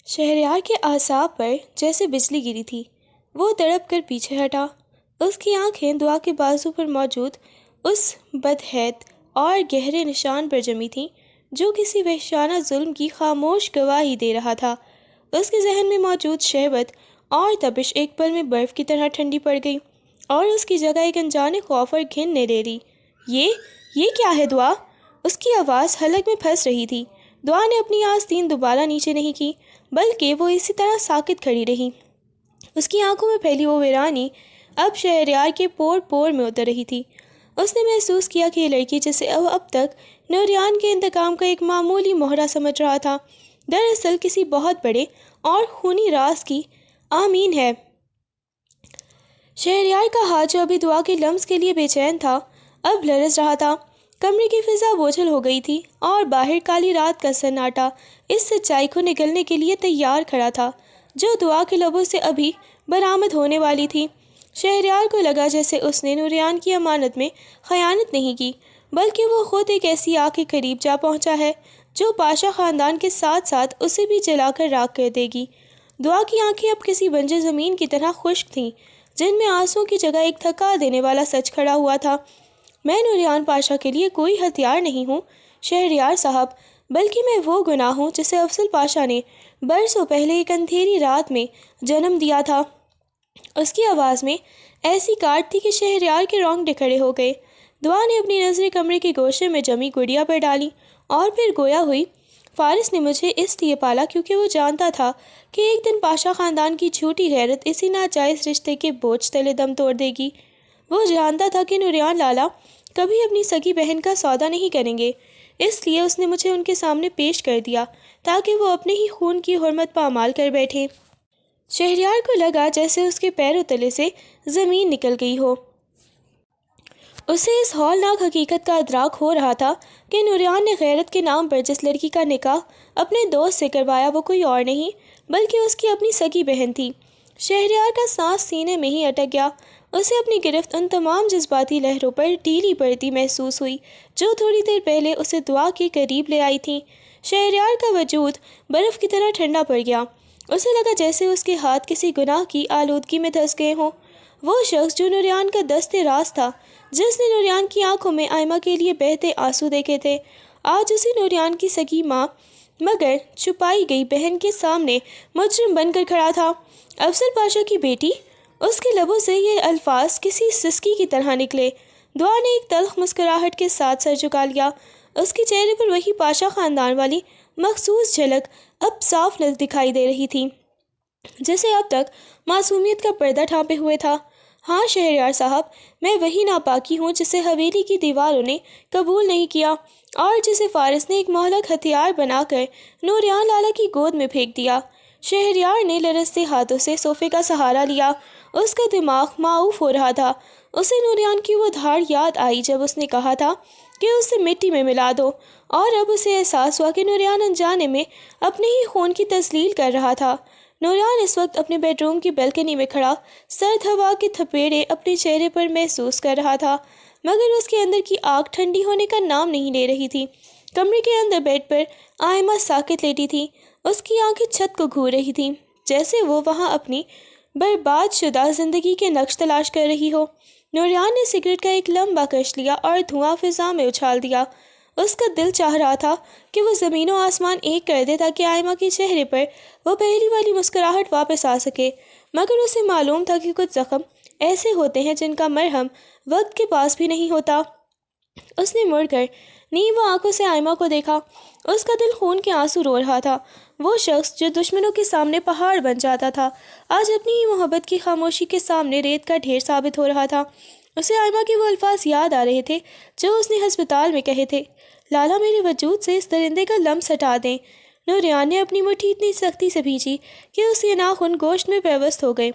شہریار کے اعصاب پر جیسے بجلی گری تھی۔ وہ تڑپ کر پیچھے ہٹا۔ اس کی آنکھیں دعا کے بازو پر موجود اس بدحیت اور گہرے نشان پر جمی تھیں جو کسی وحشیانہ ظلم کی خاموش گواہی دے رہا تھا۔ اس کے ذہن میں موجود شہوت اور تپش ایک پل میں برف کی طرح ٹھنڈی پڑ گئی اور اس کی جگہ ایک انجانے خوف اور گھن نے لے لی۔ یہ کیا ہے دعا؟ اس کی آواز حلق میں پھنس رہی تھی۔ دعا نے اپنی آستین دوبارہ نیچے نہیں کی بلکہ وہ اسی طرح ساکت کھڑی رہی۔ اس کی آنکھوں میں پھیلی وہ ویرانی اب شہریار کے پور پور میں اتر رہی تھی۔ اس نے محسوس کیا کہ یہ لڑکی جسے اب تک نوریان کے انتقام کا ایک معمولی مہرہ سمجھ رہا تھا، دراصل کسی بہت بڑے اور خونی راز کی آمین ہے۔ شہریار کا ہاتھ جو ابھی دعا کے لمس کے لیے بے چین تھا اب لرز رہا تھا۔ کمرے کی فضا بوجھل ہو گئی تھی اور باہر کالی رات کا سناٹا اس سچائی کو نگلنے کے لیے تیار کھڑا تھا جو دعا کے لبوں سے ابھی برآمد ہونے والی تھی۔ شہریار کو لگا جیسے اس نے نوریان کی امانت میں خیانت نہیں کی بلکہ وہ خود ایک ایسی آگ کے قریب جا پہنچا ہے جو پاشا خاندان کے ساتھ ساتھ اسے بھی جلا کر راکھ کر دے گی۔ دعا کی آنکھیں اب کسی بنجر زمین کی طرح خشک تھیں جن میں آنسوں کی جگہ ایک تھکا دینے والا سچ کھڑا ہوا تھا۔ میں نوریان پاشا کے لیے کوئی ہتھیار نہیں ہوں شہریار صاحب، بلکہ میں وہ گناہ ہوں جسے افضل پاشا نے برسوں پہلے ایک اندھیری رات میں جنم دیا تھا۔ اس کی آواز میں ایسی کاٹ تھی کہ شہریار کے رونگٹے کھڑے ہو گئے۔ دعا نے اپنی نظریں کمرے کے گوشے میں جمی گڑیا پر ڈالی اور پھر گویا ہوئی، فارس نے مجھے اس لیے پالا کیونکہ وہ جانتا تھا کہ ایک دن پاشا خاندان کی جھوٹی غیرت اسی ناجائز رشتے کے بوجھ تلے دم توڑ دے گی۔ وہ جانتا تھا کہ نوریان لالا کبھی اپنی سگی بہن کا سودا نہیں کریں گے، اس لیے اس نے مجھے ان کے سامنے پیش کر دیا تاکہ وہ اپنے ہی خون کی حرمت پامال کر بیٹھے۔ شہریار کو لگا جیسے اس کے پیروں تلے سے زمین نکل گئی ہو۔ اسے اس ہولناک حقیقت کا ادراک ہو رہا تھا کہ نوریان نے غیرت کے نام پر جس لڑکی کا نکاح اپنے دوست سے کروایا وہ کوئی اور نہیں بلکہ اس کی اپنی سگی بہن تھی۔ شہریار کا سانس سینے میں ہی اٹک گیا۔ اسے اپنی گرفت ان تمام جذباتی لہروں پر ڈھیلی پڑتی محسوس ہوئی جو تھوڑی دیر پہلے اسے دعا کے قریب لے آئی تھیں۔ شہریار کا وجود برف کی طرح ٹھنڈا پڑ گیا۔ اسے لگا جیسے اس کے ہاتھ کسی گناہ کی آلودگی میں دھس گئے ہوں۔ وہ شخص جو نوریان کا دست راز تھا، جس نے نوریان کی آنکھوں میں آئمہ کے لیے بہتے آنسو دیکھے تھے، آج اسی نوریان کی سگی ماں مگر چھپائی گئی بہن کے سامنے مجرم بن کر کھڑا تھا۔ افضل پاشا کی بیٹی؟ اس کے لبوں سے یہ الفاظ کسی سسکی کی طرح نکلے۔ دعا نے ایک تلخ مسکراہٹ کے ساتھ سر جھکا لیا۔ اس کے چہرے پر وہی پاشا خاندان والی مخصوص جھلک اب صاف دکھائی دے رہی تھی جسے اب تک معصومیت کا پردہ ڈھانپے ہوئے تھا۔ ہاں شہریار صاحب، میں وہی ناپاکی ہوں جسے حویلی کی دیواروں نے قبول نہیں کیا اور جسے فارس نے ایک مہلک ہتھیار بنا کر نوریان لالا کی گود میں پھینک دیا۔ شہریار نے لرزتے ہاتھوں سے صوفے کا سہارا لیا۔ اس کا دماغ معوف ہو رہا تھا۔ اسے نوریان کی وہ دھاڑ یاد آئی جب اس نے کہا تھا کہ اسے مٹی میں ملا دو، اور اب اسے احساس ہوا کہ نوریان انجانے میں اپنے ہی خون کی تسلیل کر رہا تھا۔ نوریان اس وقت اپنے بیڈ روم کی بالکنی میں کھڑا سرد ہوا کے تھپیڑے اپنے چہرے پر محسوس کر رہا تھا مگر اس کے اندر کی آگ ٹھنڈی ہونے کا نام نہیں لے رہی تھی۔ کمرے کے اندر بیڈ پر آئمہ ساکت لیٹی تھی۔ اس کی آنکھیں چھت کو گھور رہی تھیں جیسے وہ وہاں اپنی برباد شدہ زندگی کے نقش تلاش کر رہی ہو۔ نوریان نے سگریٹ کا ایک لمبا کش لیا اور دھواں فضا میں اچھال دیا۔ اس کا دل چاہ رہا تھا کہ وہ زمین و آسمان ایک کر دے تاکہ آئمہ کے چہرے پر وہ پہلی والی مسکراہٹ واپس آ سکے، مگر اسے معلوم تھا کہ کچھ زخم ایسے ہوتے ہیں جن کا مرہم وقت کے پاس بھی نہیں ہوتا۔ اس نے مڑ کر نیم آنکھوں سے آئمہ کو دیکھا۔ اس کا دل خون کے آنسو رو رہا تھا۔ وہ شخص جو دشمنوں کے سامنے پہاڑ بن جاتا تھا آج اپنی ہی محبت کی خاموشی کے سامنے ریت کا ڈھیر ثابت ہو رہا تھا۔ اسے آئمہ کے وہ الفاظ یاد آ رہے تھے جو اس نے ہسپتال میں کہے تھے، لالا میرے وجود سے اس درندے کا لمس ہٹا دیں۔ نوریان نے اپنی مٹھی اتنی سختی سے بھینچی کہ اس کے ناخن گوشت میں پیوست ہو گئے۔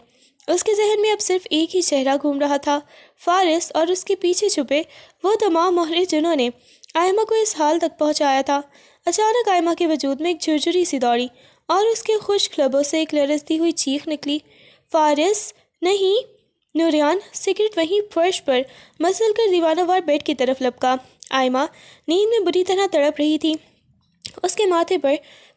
اس کے ذہن میں اب صرف ایک ہی چہرہ گھوم رہا تھا، فارس اور اس کے پیچھے چھپے وہ تمام مہرے جنہوں نے آئمہ کو اس حال تک پہنچایا تھا۔ اچانک آئمہ کے وجود میں ایک جھرجھری سی دوڑی اور اس کے خشک لبوں سے ایک لرزتی ہوئی چیخ نکلی، فارس! نہیں! نوریان سگریٹ وہیں فرش پر مسل کر دیوانہ وار بیڈ کی طرف لپکا۔ آئمہ نیند میں بری طرح تڑپ رہی تھی۔ اس کے ماتھے پر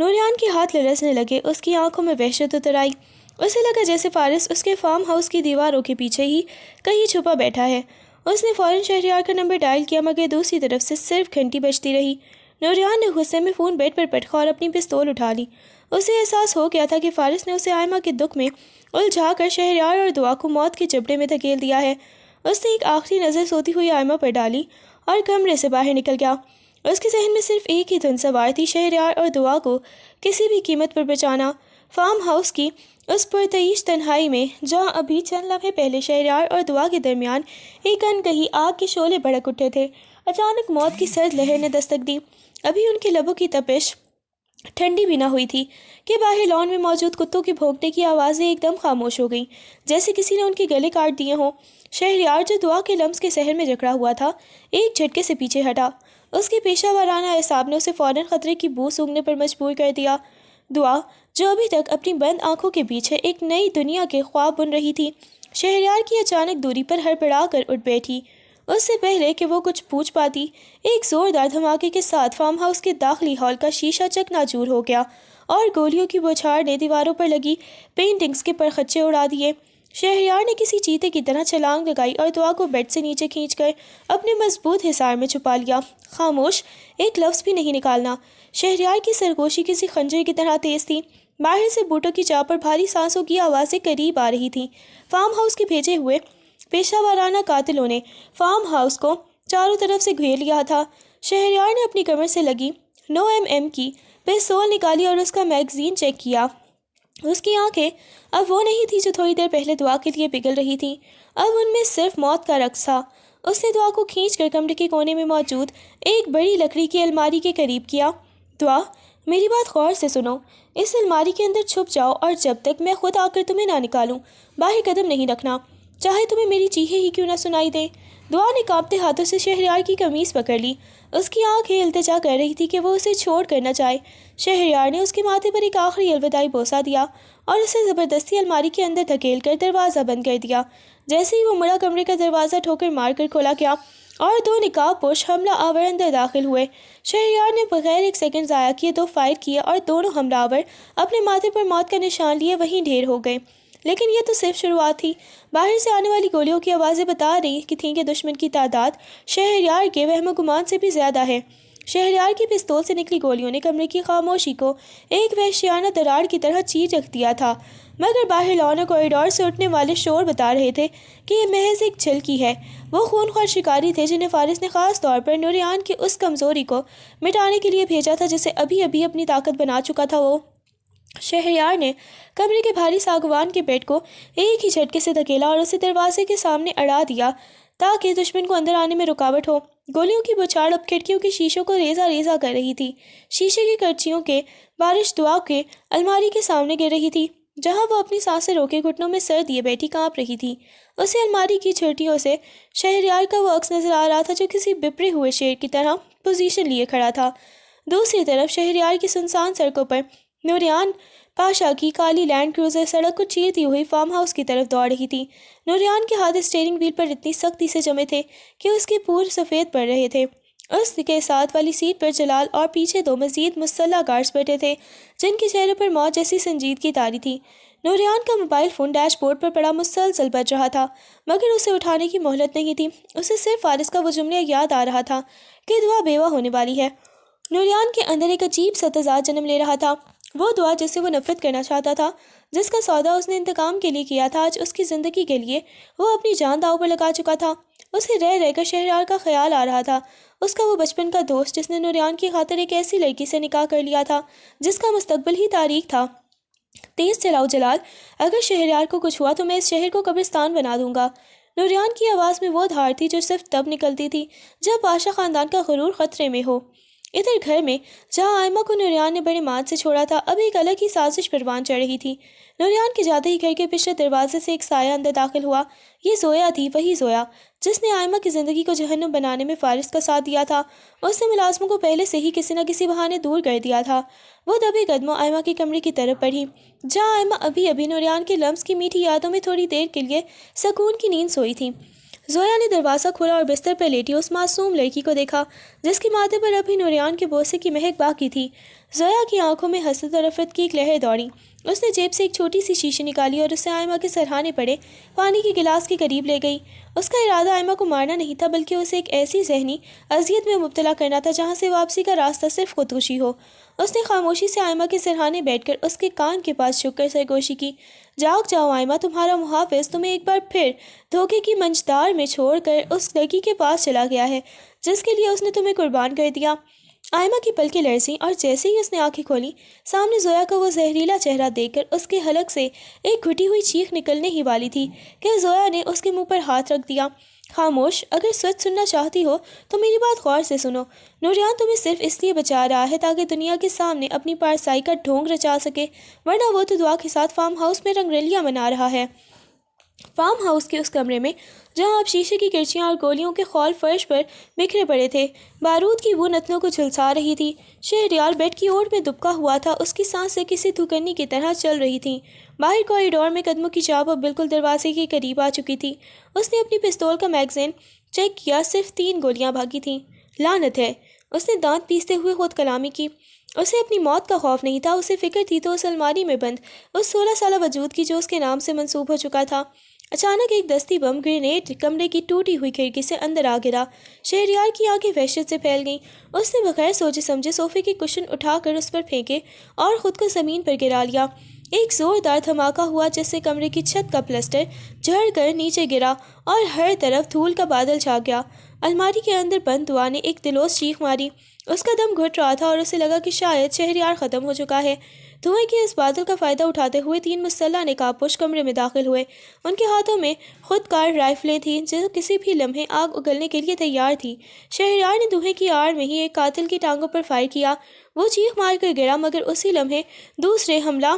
نوریان کے ہاتھ لرزنے لگے، اس کی آنکھوں میں وحشت اتر آئی۔ اسے لگا جیسے فارس اس کے فارم ہاؤس کی دیواروں کے پیچھے ہی کہیں چھپا بیٹھا ہے۔ اس نے فوراً شہریار کا نمبر ڈائل کیا، مگر دوسری طرف سے صرف گھنٹی بجتی رہی۔ نوریان نے غصے میں فون بیڈ پر پٹکا اور اپنی پستول اٹھا لی۔ اسے احساس ہو گیا تھا کہ فارس نے اسے آئمہ کے دکھ میں الجھا کر شہریار اور دعا کو موت کے جبڑے میں دھکیل دیا ہے۔ اس نے ایک آخری نظر سوتی ہوئی آئمہ پر ڈالی اور کمرے سے باہر نکل گیا۔ اس کے ذہن میں صرف ایک ہی دھن سوار تھی، شہریار اور دعا کو کسی بھی قیمت پر بچانا۔ فارم ہاؤس کی اس پرتعیش تنہائی میں، جہاں ابھی چند لمحے پہلے شہریار اور دعا کے درمیان ایک انکہی آگ کے شعلے بھڑک اٹھے تھے، اچانک موت کی سرد لہر نے دستک دی۔ ابھی ان کے لبوں کی تپش ٹھنڈی بھی نہ ہوئی تھی کہ باہر لان میں موجود کتوں کے بھونکنے کی آوازیں ایک دم خاموش ہو گئیں، جیسے کسی نے ان کے گلے کاٹ دیے ہوں۔ شہریار، جو دعا کے لمس کے سحر میں جکڑا ہوا تھا، ایک جھٹکے سے پیچھے ہٹا۔ اس کے پیشہ ورانہ اعصاب نے اسے فوراً خطرے کی بو سونگھنے پر مجبور کر دیا۔ دعا، جو ابھی تک اپنی بند آنکھوں کے پیچھے ایک نئی دنیا کے خواب بن رہی تھی، شہریار کی اچانک دوری پر ہڑبڑا کر اٹھ بیٹھی۔ اس سے پہلے کہ وہ کچھ پوچھ پاتی، ایک زوردار دھماکے کے ساتھ فارم ہاؤس کے داخلی ہال کا شیشہ چکنا چور ہو گیا اور گولیوں کی بوچھار نے دیواروں پر لگی پینٹنگز کے پرخچے اڑا دیے۔ شہریار نے کسی چیتے کی طرح چھلانگ لگائی اور دعا کو بیڈ سے نیچے کھینچ کر اپنے مضبوط حصار میں چھپا لیا۔ خاموش، ایک لفظ بھی نہیں نکالنا۔ شہریار کی سرگوشی کسی خنجر کی طرح تیز تھی۔ باہر سے بوٹوں کی چاپ اور بھاری سانسوں کی آوازیں قریب آ رہی تھیں۔ فارم ہاؤس کے بھیجے ہوئے پیشہ ورانہ قاتلوں نے فارم ہاؤس کو چاروں طرف سے گھیر لیا تھا۔ شہریار نے اپنی کمر سے لگی 9mm کی پستول نکالی اور اس کا میگزین چیک کیا۔ اس کی آنکھیں اب وہ نہیں تھی جو تھوڑی دیر پہلے دعا کے لیے پگھل رہی تھیں، اب ان میں صرف موت کا رقص تھا۔ اس نے دعا کو کھینچ کر کمرے کے کونے میں موجود ایک بڑی لکڑی کی الماری کے قریب کیا۔ دعا، میری بات غور سے سنو، اس الماری کے اندر چھپ جاؤ اور جب تک میں خود آ کر تمہیں نہ نکالوں، باہر قدم نہیں رکھنا، چاہے تمہیں میری چیخیں ہی کیوں نہ سنائی دیں۔ دعا نے کانپتے ہاتھوں سے شہریار کی قمیص پکڑ لی۔ اس کی آنکھیں التجا کر رہی تھی کہ وہ اسے چھوڑ کر نہ جائے۔ شہریار نے اس کے ماتھے پر ایک آخری الوداعی بوسہ دیا اور اسے زبردستی الماری کے اندر دھکیل کر دروازہ بند کر دیا۔ جیسے ہی وہ مڑا، کمرے کا دروازہ ٹھوکر مار کر کھولا گیا اور دو نقاب پوش حملہ آور اندر داخل ہوئے۔ شہریار نے بغیر ایک سیکنڈ ضائع کیے 2 فائر کیے اور دونوں حملہ آور اپنے ماتھے پر موت کا نشان لیے وہیں ڈھیر ہو گئے۔ لیکن یہ تو صرف شروعات تھی۔ باہر سے آنے والی گولیوں کی آوازیں بتا رہی تھیں کہ دشمن کی تعداد شہریار کے وہم و گمان سے بھی زیادہ ہے۔ شہریار کی پستول سے نکلی گولیوں نے کمرے کی خاموشی کو ایک وحشیانہ دراڑ کی طرح چیر رکھ دیا تھا، مگر باہر لان اور کوریڈور سے اٹھنے والے شور بتا رہے تھے کہ یہ محض ایک جھلکی ہے۔ وہ خونخوار شکاری تھے جنہیں فارس نے خاص طور پر نوریان کی اس کمزوری کو مٹانے کے لیے بھیجا تھا جسے ابھی ابھی اپنی طاقت بنا چکا تھا وہ۔ شہریار نے کمرے کے بھاری ساگوان کے بیڈ کو ایک ہی جھٹکے سے دھکیلا اور اسے دروازے کے سامنے اڑا دیا تاکہ دشمن کو اندر آنے میں رکاوٹ ہو۔ گولیوں کی بوچھاڑ اب کھڑکیوں کے شیشوں کو ریزہ ریزہ کر رہی تھی۔ شیشے کی کرچیوں کے بارش دعا کے الماری کے سامنے گر رہی تھی، جہاں وہ اپنی سانسیں روکے گھٹنوں میں سر دیے بیٹھی کانپ رہی تھی۔ اسے الماری کی چھٹیوں سے شہریار کا وہ عکس نظر آ رہا تھا جو کسی بپرے ہوئے شیر کی طرح پوزیشن لیے کھڑا تھا۔ دوسری طرف شہریار کی سنسان سڑکوں پر نوریان پاشا کی کالی لینڈ کروزر سڑک کو چیرتی ہوئی فارم ہاؤس کی طرف دوڑ رہی تھی۔ نوریان کے ہاتھ اسٹیئرنگ وہیل پر اتنی سختی سے جمے تھے کہ اس کے پور سفید پڑ رہے تھے۔ اس کے ساتھ والی سیٹ پر جلال اور پیچھے 2 مزید مسلح گارڈز بیٹھے تھے جن کے چہروں پر موت جیسی سنجیدگی طاری تھی۔ نوریان کا موبائل فون ڈیش بورڈ پر پڑا مسلسل بج رہا تھا، مگر اسے اٹھانے کی مہلت نہیں تھی۔ اسے صرف فارس کا وہ جملہ یاد آ رہا تھا کہ دعا بیوہ ہونے والی ہے۔ نوریان کے اندر ایک عجیب سا تضاد جنم لے رہا تھا۔ وہ دعا جس سے وہ نفرت کرنا چاہتا تھا، جس کا سودا اس نے انتقام کے لیے کیا تھا، آج اس کی زندگی کے لیے وہ اپنی جان داؤ پر لگا چکا تھا۔ اسے رہ رہ کر شہریار کا خیال آ رہا تھا، اس کا وہ بچپن کا دوست جس نے نوریان کی خاطر ایک ایسی لڑکی سے نکاح کر لیا تھا جس کا مستقبل ہی تاریک تھا۔ تیز چلاؤ جلال، اگر شہریار کو کچھ ہوا تو میں اس شہر کو قبرستان بنا دوں گا۔ نوریان کی آواز میں وہ دھار تھی جو صرف تب نکلتی تھی جب پاشا خاندان کا غرور خطرے میں ہو۔ ادھر گھر میں جہاں آئمہ کو نوریان نے بڑے مان سے چھوڑا تھا، اب ایک الگ ہی سازش پروان چڑھ رہی تھی۔ نوریان کے جاتے ہی گھر کے پچھلے دروازے سے ایک سایہ اندر داخل ہوا۔ یہ زویا تھی، وہی زویا جس نے آئمہ کی زندگی کو جہنم بنانے میں فارس کا ساتھ دیا تھا۔ اس نے ملازموں کو پہلے سے ہی کسی نہ کسی بہانے دور کر دیا تھا۔ وہ دبے قدموں آئمہ کے کمرے کی طرف بڑھی، جہاں آئمہ ابھی ابھی نوریان کے لمس کی میٹھی یادوں میں تھوڑی دیر کے لیے سکون کی نیند سوئی تھی۔ زویا نے دروازہ کھولا اور بستر پر لیٹی اس معصوم لڑکی کو دیکھا جس کے ماتھے پر ابھی نوریان کے بوسے کی مہک باقی تھی۔ زویا کی آنکھوں میں حسرت اور نفرت کی ایک لہر دوڑی۔ اس نے جیب سے ایک چھوٹی سی شیشی نکالی اور اسے آئمہ کے سرہانے پڑے پانی کے گلاس کے قریب لے گئی۔ اس کا ارادہ آئمہ کو مارنا نہیں تھا، بلکہ اسے ایک ایسی ذہنی اذیت میں مبتلا کرنا تھا جہاں سے واپسی کا راستہ صرف خودکشی ہو۔ اس نے خاموشی سے آئمہ کے سرہانے بیٹھ کر اس کے کان کے پاس جھک کر سرگوشی کی۔ جاگ جاؤ آئمہ، تمہارا محافظ تمہیں ایک بار پھر دھوکے کی منجدار میں چھوڑ کر اس لڑکی کے پاس چلا گیا ہے جس کے لیے اس نے تمہیں قربان کر دیا۔ آئمہ کی پلکیں لرزیں اور جیسے ہی اس نے آنکھیں کھولیں، سامنے زویا کا وہ زہریلا چہرہ دیکھ کر اس کے حلق سے ایک گھٹی ہوئی چیخ نکلنے ہی والی تھی کہ زویا نے اس کے منہ پر ہاتھ رکھ دیا۔ خاموش، اگر سچ سننا چاہتی ہو تو میری بات غور سے سنو۔ نوریان تمہیں صرف اس لیے بچا رہا ہے تاکہ دنیا کے سامنے اپنی پارسائی کا ڈھونگ رچا سکے، ورنہ وہ تو دعا کے ساتھ فارم ہاؤس میں رنگ رلیاں منا رہا ہے۔ فارم ہاؤس کے اس کمرے میں جہاں اب شیشے کی کرچیاں اور گولیوں کے خول فرش پر بکھرے پڑے تھے، بارود کی بو نتنوں کو جھلسا رہی تھی۔ شہریار بیڈ کی اوٹ میں دبکا ہوا تھا، اس کی سانسیں کسی دھکرنی کی طرح چل رہی تھیں۔ باہر کوریڈور میں قدموں کی چاپ اب بالکل دروازے کے قریب آ چکی تھی۔ اس نے اپنی پستول کا میگزین چیک کیا، صرف 3 گولیاں باقی تھیں۔ لعنت ہے، اس نے دانت پیستے ہوئے خود کلامی کی۔ اسے اپنی موت کا خوف نہیں تھا، اسے فکر تھی تو اس الماری میں بند اس 16 سالہ وجود کی جو اس کے نام سے منسوب ہو چکا تھا۔ اچانک ایک دستی بم گرینیڈ کمرے کی ٹوٹی ہوئی کھڑکی سے اندر آ گرا۔ شہریار کی آنکھیں وحشت سے پھیل گئیں۔ اس نے بغیر سوچے سمجھے صوفے کی کشن اٹھا کر اس پر پھینکے اور خود کو زمین پر گرا لیا۔ ایک زوردار دھماکہ ہوا جس سے کمرے کی چھت کا پلسٹر جھڑ کر نیچے گرا اور ہر طرف دھول کا بادل چھا گیا۔ الماری کے اندر بند دعا نے ایک دلوس چیخ ماری۔ اس کا دم گھٹ رہا تھا اور اسے لگا کہ شاید شہریار ختم ہو چکا ہے۔ دھوئیں کے اس بادل کا فائدہ اٹھاتے ہوئے 3 مسلح نقابپوش کمرے میں داخل ہوئے۔ ان کے ہاتھوں میں خود کار رائفلیں تھیں جو کسی بھی لمحے آگ اگلنے کے لیے تیار تھیں۔ شہریار نے دھوئیں کی آڑ میں ہی ایک قاتل کی ٹانگوں پر فائر کیا۔ وہ چیخ مار کر گرا، مگر اسی لمحے دوسرے حملہ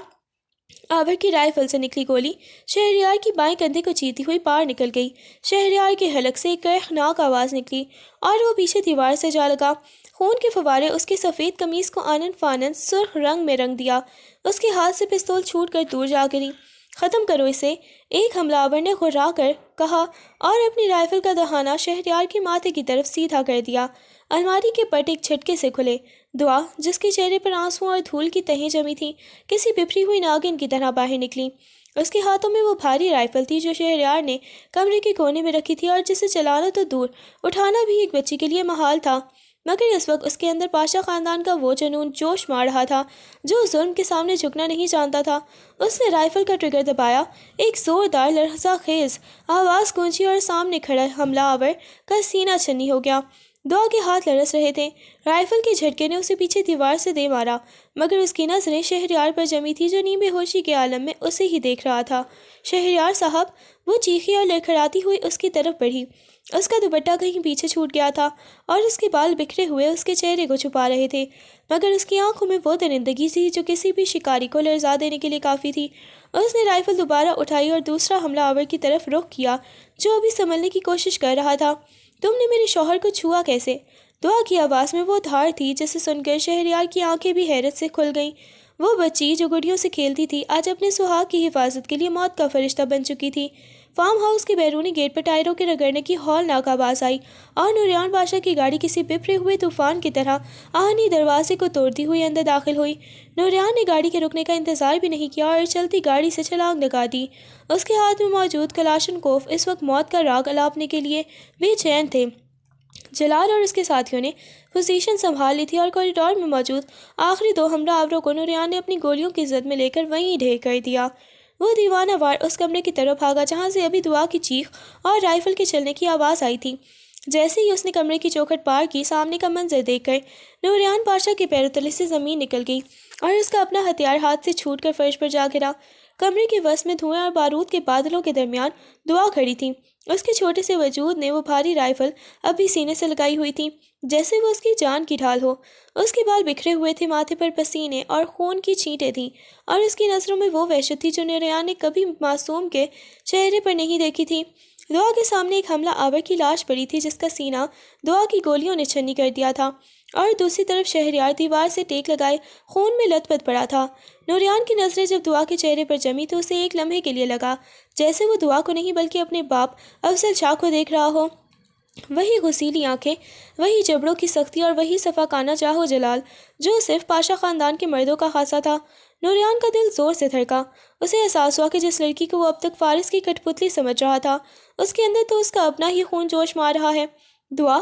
آور کی رائفل سے نکلی گولی شہریار کی بائیں کندھے کو چیرتی ہوئی پار نکل گئی۔ شہریار کے حلق سے ایک کرخناک آواز نکلی اور وہ پیچھے دیوار سے جا لگا۔ خون کے فوارے اس کی سفید قمیص کو آنن فانن سرخ رنگ میں رنگ دیا۔ اس کے ہاتھ سے پستول چھوٹ کر دور جا گری۔ ختم کرو اسے، ایک حملہ آور نے غرا کر کہا اور اپنی رائفل کا دہانہ شہریار کے ماتھے کی طرف سیدھا کر دیا۔ الماری کے پٹ ایک جھٹکے سے کھلے۔ دعا، جس کے چہرے پر آنسوں اور دھول کی تہیں جمی تھیں، کسی بپھری ہوئی ناگن کی طرح باہر نکلی۔ اس کے ہاتھوں میں وہ بھاری رائفل تھی جو شہریار نے کمرے کے کونے میں رکھی تھی اور جسے چلانا تو دور، اٹھانا بھی ایک بچی کے لیے محال تھا۔ مگر اس وقت اس کے اندر پاشا خاندان کا وہ جنون جوش مار رہا تھا جو ظلم کے سامنے جھکنا نہیں جانتا تھا۔ اس نے رائفل کا ٹریگر دبایا، ایک زوردار لرزہ خیز آواز گونجی اور سامنے کھڑا حملہ آور کا سینہ چھنی ہو گیا۔ دعا کے ہاتھ لرز رہے تھے۔ رائفل کے جھٹکے نے اسے پیچھے دیوار سے دے مارا، مگر اس کی نظریں شہریار پر جمی تھی جو نیم بے ہوشی کے عالم میں اسے ہی دیکھ رہا تھا۔ شہریار صاحب، وہ چیخی اور لڑکھڑاتی ہوئی اس کی طرف بڑھی۔ اس کا دوپٹہ کہیں پیچھے چھوٹ گیا تھا اور اس کے بال بکھرے ہوئے اس کے چہرے کو چھپا رہے تھے، مگر اس کی آنکھوں میں وہ درندگی تھی جو کسی بھی شکاری کو لرزا دینے کے لیے کافی تھی۔ اس نے رائفل دوبارہ اٹھائی اور دوسرا حملہ آور کی طرف رخ کیا جو ابھی سنبھلنے کی کوشش کر رہا تھا۔ تم نے میرے شوہر کو چھوا کیسے؟ دعا کی آواز میں وہ دھار تھی جسے سن کر شہریار کی آنکھیں بھی حیرت سے کھل گئیں۔ وہ بچی جو گڑیوں سے کھیلتی تھی آج اپنے سہاگ کی حفاظت کے لیے موت کا فرشتہ بن چکی تھی۔ فارم ہاؤس کے بیرونی گیٹ پر ٹائروں کے رگڑنے کی ہولناک آواز آئی اور نوریان بادشاہ کی گاڑی کسی بپھرے ہوئے طوفان کی طرح آہنی دروازے کو توڑتی ہوئی اندر داخل ہوئی۔ نوریان نے گاڑی کے رکنے کا انتظار بھی نہیں کیا اور چلتی گاڑی سے چھلانگ لگا دی۔ اس کے ہاتھ میں موجود کلاشنکوف اس وقت موت کا راگ الاپنے کے لیے بے چین تھے۔ جلال اور اس کے ساتھیوں نے پوزیشن سنبھال لی تھی اور کوریڈور میں موجود آخری 2 حملہ آوروں کو نوریان نے اپنی گولیوں کی زد میں لے کر وہیں ڈھیر کر دیا۔ وہ دیوانہ وار اس کمرے کی طرف بھاگا جہاں سے ابھی دعا کی چیخ اور رائفل کے چلنے کی آواز آئی تھی۔ جیسے ہی اس نے کمرے کی چوکھٹ پار کی، سامنے کا منظر دیکھ کر نوریان پاشا کے پیروں تلے سے زمین نکل گئی اور اس کا اپنا ہتھیار ہاتھ سے چھوٹ کر فرش پر جا گرا۔ کمرے کے وسط میں دھوئیں اور بارود کے بادلوں کے درمیان دعا کھڑی تھی۔ اس کے چھوٹے سے وجود نے وہ بھاری رائفل اب بھی سینے سے لگائی ہوئی تھی جیسے وہ اس کی جان کی ڈھال ہو۔ اس کے بال بکھرے ہوئے تھے، ماتھے پر پسینے اور خون کی چھینٹیں تھیں اور اس کی نظروں میں وہ وحشت تھی جو نوریان نے کبھی معصوم کے چہرے پر نہیں دیکھی تھی۔ دعا کے سامنے ایک حملہ آور کی لاش پڑی تھی جس کا سینہ دعا کی گولیوں نے چھنی کر دیا تھا اور دوسری طرف شہریار دیوار سے ٹیک لگائے خون میں لت پت پڑا تھا۔ نوریان کی نظریں جب دعا کے چہرے پر جمی تو اسے ایک لمحے کے لیے لگا جیسے وہ دعا کو نہیں بلکہ اپنے باپ افضل شاہ کو دیکھ رہا ہو۔ وہی غسیلی آنکھیں، وہی جبڑوں کی سختی اور وہی صفاقانہ چاہ و جلال جو صرف پاشا خاندان کے مردوں کا خاصہ تھا۔ نوریان کا دل زور سے دھڑکا۔ اسے احساس ہوا کہ جس لڑکی کو وہ اب تک فارس کی کٹ پتلی سمجھ رہا تھا، اس کے اندر تو اس کا اپنا ہی خون جوش مار رہا ہے۔ دعا؟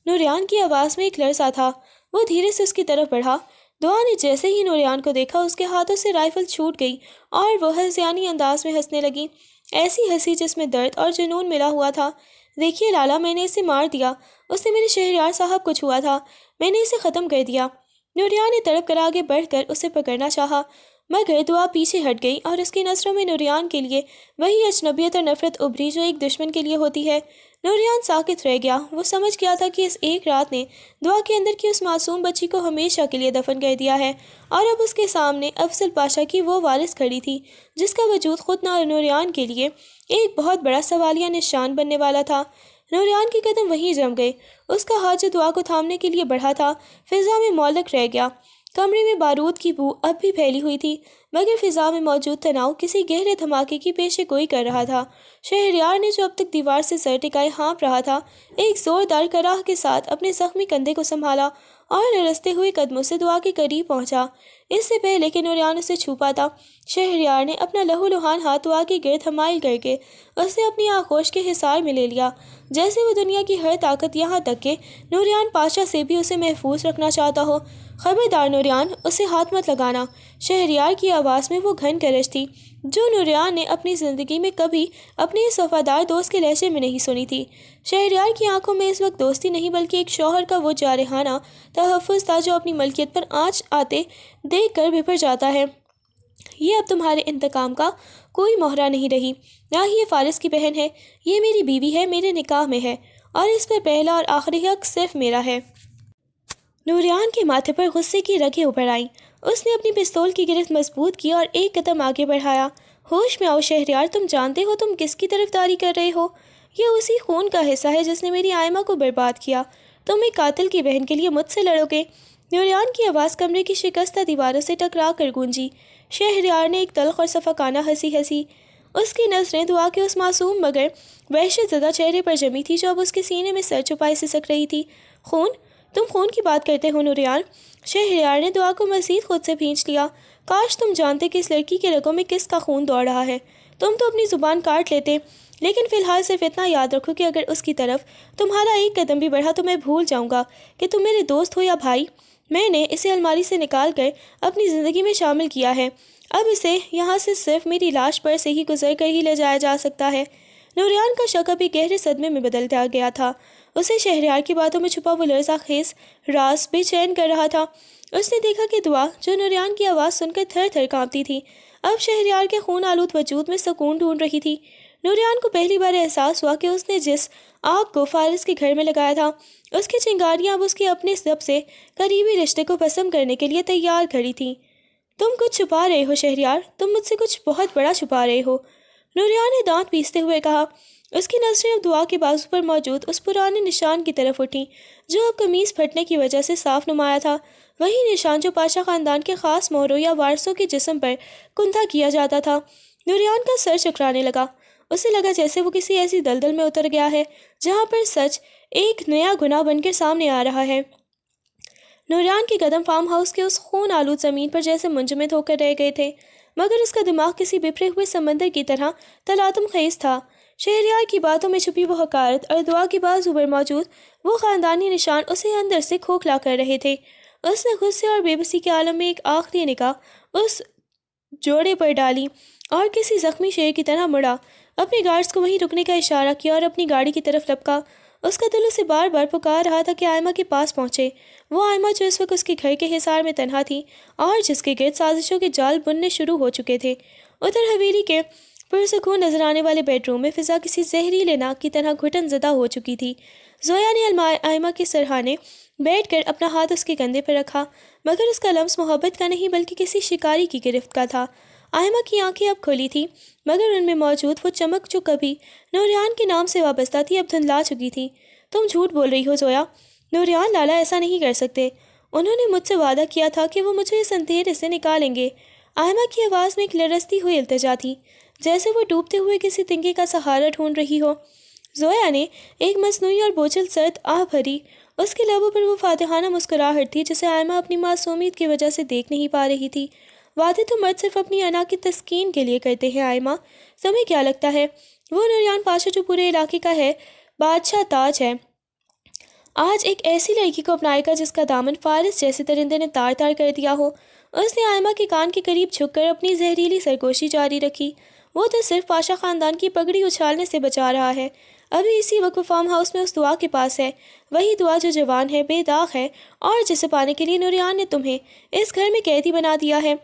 نوریان کی آواز میں ایک لرزہ تھا۔ وہ دھیرے سے اس کی طرف بڑھا۔ دعا نے جیسے ہی نوریان کو دیکھا، اس کے ہاتھوں سے رائفل چھوٹ گئی اور وہ ہذیانی انداز میں ہنسنے لگی، ایسی ہنسی جس میں درد اور جنون ملا ہوا تھا۔ دیکھیے لالا، میں نے اسے مار دیا، اس نے میرے شہریار صاحب کو چھوا تھا، میں نے اسے ختم کر دیا۔ نوریان نے تڑپ کر آگے بڑھ کر اسے پکڑنا چاہا، مگر دعا پیچھے ہٹ گئی اور اس کی نظروں میں نوریان کے لیے وہی اجنبیت اور نفرت ابھری جو ایک دشمن کے لیے ہوتی ہے۔ نوریان ساکت رہ گیا۔ وہ سمجھ گیا تھا کہ اس ایک رات نے دعا کے اندر کی اس معصوم بچی کو ہمیشہ کے لیے دفن کر دیا ہے، اور اب اس کے سامنے افضل پاشا کی وہ وارث کھڑی تھی جس کا وجود خود نوریان کے لیے ایک بہت بڑا سوالیہ نشان بننے والا تھا۔ نوریان کے قدم وہیں جم گئے۔ اس کا ہاتھ جو دعا کو تھامنے کے لیے بڑھا تھا فضا میں معلق رہ گیا۔ کمرے میں بارود کی بو اب بھی پھیلی ہوئی تھی، مگر فضا میں موجود تناؤ کسی گہرے دھماکے کی پیشے گوئی کر رہا تھا۔ شہریار نے جو اب تک دیوار سے سر ٹکائے ہانپ رہا تھا، ایک زوردار کراہ کے ساتھ اپنے زخمی کندھے کو سنبھالا اور لرزتے ہوئے قدموں سے دعا کے قریب پہنچا۔ اس سے پہلے کہ نوریان اسے چھو پاتا، شہریار نے اپنا لہو لہان ہاتھ دعا کے گرد حمائل کر کے اسے اپنی آغوش کے حصار میں لے لیا، جیسے وہ دنیا کی ہر طاقت، یہاں تک کہ نوریان پاشا سے بھی اسے محفوظ رکھنا چاہتا ہو۔ خبردار نوریان، اسے ہاتھ مت لگانا۔ شہریار کی آواز میں وہ گھن کرش تھی جو نوریان نے اپنی زندگی میں کبھی اپنے اس وفادار دوست کے لہجے میں نہیں سنی تھی۔ شہریار کی آنکھوں میں اس وقت دوستی نہیں بلکہ ایک شوہر کا وہ جارحانہ تحفظ تھا جو اپنی ملکیت پر آنچ آتے دیکھ کر بھپر جاتا ہے۔ یہ اب تمہارے انتقام کا کوئی مہرہ نہیں رہی، نہ ہی یہ فارس کی بہن ہے، یہ میری بیوی ہے، میرے نکاح میں ہے، اور اس پر پہلا اور آخری حق صرف میرا ہے۔ نوریان کے ماتھے پر غصے کی رگیں ابھر آئیں۔ اس نے اپنی پستول کی گرفت مضبوط کی اور ایک قدم آگے بڑھایا۔ ہوش میں آؤ شہریار، تم جانتے ہو تم کس کی طرفداری کر رہے ہو؟ یہ اسی خون کا حصہ ہے جس نے میری آئمہ کو برباد کیا۔ تم ایک قاتل کی بہن کے لیے مجھ سے لڑو گے؟ نوریان کی آواز کمرے کی شکستہ دیواروں سے ٹکرا کر گونجی۔ شہریار نے ایک تلخ اور صفاقانہ ہنسی ہنسی۔ اس کی نظریں دعا کے اس معصوم مگر وحشت زدہ چہرے پر جمی تھی جو اب اس کے سینے میں سر چھپائے سسک رہی تھی۔ خون؟ تم خون کی بات کرتے ہو نوریان؟ شہریار نے دعا کو مزید خود سے بھینچ لیا۔ کاش تم جانتے کہ اس لڑکی کے رگوں میں کس کا خون دوڑ رہا ہے، تم تو اپنی زبان کاٹ لیتے، لیکن فی الحال صرف اتنا یاد رکھو کہ اگر اس کی طرف تمہارا ایک قدم بھی بڑھا تو میں بھول جاؤں گا کہ تم میرے دوست ہو یا بھائی۔ میں نے اسے الماری سے نکال کر اپنی زندگی میں شامل کیا ہے، اب اسے یہاں سے صرف میری لاش پر سے ہی گزر کر ہی لے جایا جا سکتا ہے۔ نوریان کا شک ابھی گہرے صدمے میں بدلتا گیا تھا۔ اسے شہریار کی باتوں میں چھپا وہ لرزہ خیز راز بے چین کر رہا تھا۔ اس نے دیکھا کہ دعا، جو نوریان کی آواز سن کر تھر تھر کانپتی تھی، اب شہریار کے خون آلود وجود میں سکون ڈھونڈ رہی تھی۔ نوریان کو پہلی بار احساس ہوا کہ اس نے جس آگ کو فارس کے گھر میں لگایا تھا، اس کی چنگاریاں اب اس کے اپنے سب سے قریبی رشتے کو بھسم کرنے کے لیے تیار کھڑی تھیں۔ تم کچھ چھپا رہے ہو شہریار، تم مجھ سے کچھ بہت بڑا چھپا رہے ہو، نوریان نے دانت پیستے ہوئے کہا۔ اس کی نظریں اب دعا کے بازو پر موجود اس پرانے نشان کی طرف اٹھیں جو اب قمیص پھٹنے کی وجہ سے صاف نمایاں تھا، وہی نشان جو پاشا خاندان کے خاص مہروں یا وارثوں کے جسم پر کندھا کیا جاتا تھا۔ نوریان کا سر چکرانے لگا۔ اسے لگا جیسے وہ کسی ایسی دلدل میں اتر گیا ہے جہاں پر سچ ایک نیا گناہ بن کر سامنے آ رہا ہے۔ نوریان کے قدم فارم ہاؤس کے اس خون آلود زمین پر جیسے منجمد ہو کر رہ گئے تھے، مگر اس کا دماغ کسی بپھرے ہوئے سمندر کی طرح تلاطم خیز تھا۔ شہریار کی باتوں میں چھپی وہ حقارت اور دعا کے بازو پر موجود وہ خاندانی نشان اسے اندر سے کھوکھلا کر رہے تھے۔ اس نے غصے اور بے بسی کے عالم میں ایک آخری نگاہ اس جوڑے پر ڈالی اور کسی زخمی شیر کی طرح مڑا، اپنے گارڈز کو وہیں رکنے کا اشارہ کیا اور اپنی گاڑی کی طرف لپکا۔ اس کا دل اسے بار بار پکار رہا تھا کہ آئمہ کے پاس پہنچے، وہ آئمہ جو اس وقت اس کے گھر کے حصار میں تنہا تھی اور جس کے گرد سازشوں کے جال بننے شروع ہو چکے تھے۔ ادھر حویلی کے پرسکون نظر آنے والے بیڈ روم میں فضا کسی زہریلے ناک کی طرح گھٹن زدہ ہو چکی تھی۔ زویا نے آئمہ کے سرہانے بیٹھ کر اپنا ہاتھ اس کے کندھے پر رکھا، مگر اس کا لمس محبت کا نہیں بلکہ کسی شکاری کی گرفت کا تھا۔ آئمہ کی آنکھیں اب کھلی تھیں، مگر ان میں موجود وہ چمک جو کبھی نوریان کے نام سے وابستہ تھی اب دھندلا چکی تھی۔ تم جھوٹ بول رہی ہو زویا، نوریان لالا ایسا نہیں کر سکتے، انہوں نے مجھ سے وعدہ کیا تھا کہ وہ مجھے اس اندھیرے سے نکالیں گے۔ آئمہ کی آواز میں ایک لرزتی ہوئی التجا تھی، جیسے وہ ڈوبتے ہوئے کسی تنگے کا سہارا ڈھونڈ رہی ہو۔ زویا نے ایک مصنوعی اور بوجھل سرد آہ بھری۔ اس کے لبوں پر وہ فاتحانہ مسکراہٹ تھی جسے آئمہ اپنی معصومیت کی وجہ سے دیکھ نہیں پا رہی تھی۔ وعدے تو مرد صرف اپنی انا کی تسکین کے لیے کرتے ہیں آئمہ، تمہیں کیا لگتا ہے؟ وہ نوریان پاشا جو پورے علاقے کا ہے بادشاہ تاج ہے، آج ایک ایسی لڑکی کو اپنائے گا جس کا دامن فارس جیسے درندے نے تار تار کر دیا ہو؟ اس نے آئمہ کے کان کے قریب جھک کر اپنی زہریلی سرگوشی جاری رکھی۔ وہ تو صرف پاشا خاندان کی پگڑی اچھالنے سے بچا رہا ہے، ابھی اسی وقت فارم ہاؤس میں اس دعا کے پاس ہے، وہی دعا جو جوان ہے، بے داغ ہے، اور جسے پانے کے لیے نوریان نے تمہیں اس گھر میں قیدی بنا دیا ہے۔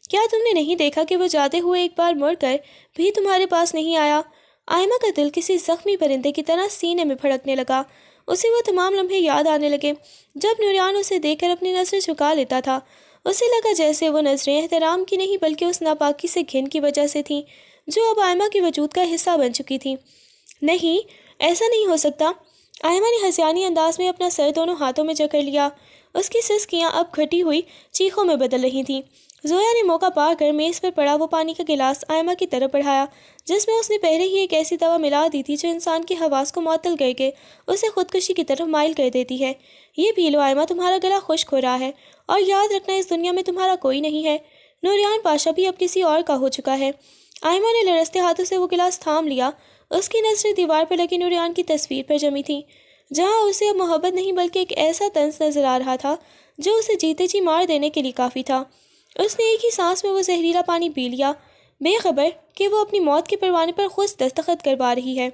کیا تم نے نہیں دیکھا کہ وہ جاتے ہوئے ایک بار مڑ کر بھی تمہارے پاس نہیں آیا؟ آئمہ کا دل کسی زخمی پرندے کی طرح سینے میں پھڑکنے لگا۔ اسے وہ تمام لمحے یاد آنے لگے جب نوریان اسے دیکھ کر اپنی نظریں جھکا لیتا تھا۔ اسے لگا جیسے وہ نظریں احترام کی نہیں بلکہ اس ناپاکی سے گھن کی وجہ سے تھیں جو اب آئمہ کے وجود کا حصہ بن چکی تھیں۔ نہیں، ایسا نہیں ہو سکتا۔ آئمہ نے ہسیانی انداز میں اپنا سر دونوں ہاتھوں میں جکڑ لیا۔ اس کی سسکیاں اب گھٹی ہوئی چیخوں میں بدل رہی تھیں۔ زویا نے موقع پا کر میز پر پڑا وہ پانی کا گلاس آئمہ کی طرف بڑھایا جس میں اس نے پہلے ہی ایک ایسی دوا ملا دی تھی جو انسان کے حواس کو معطل کر کے اسے خودکشی کی طرف مائل کر دیتی ہے۔ یہ پی لو آئمہ، تمہارا گلا خشک ہو رہا ہے، اور یاد رکھنا اس دنیا میں تمہارا کوئی نہیں ہے۔ نوریان پاشا بھی اب کسی اور کا ہو چکا ہے۔ آئمہ نے لرزتے ہاتھوں سے وہ گلاس تھام لیا۔ اس کی نظریں دیوار پر لگی نوریان کی تصویر پر جمی تھیں جہاں اسے اب محبت نہیں بلکہ ایک ایسا طنز نظر آ رہا تھا جو اسے جیتے جی مار دینے کے لیے کافی تھا۔ اس نے ایک ہی سانس میں وہ زہریلا پانی پی لیا، بے خبر کہ وہ اپنی موت کے پروانے پر خود دستخط کروا رہی ہے۔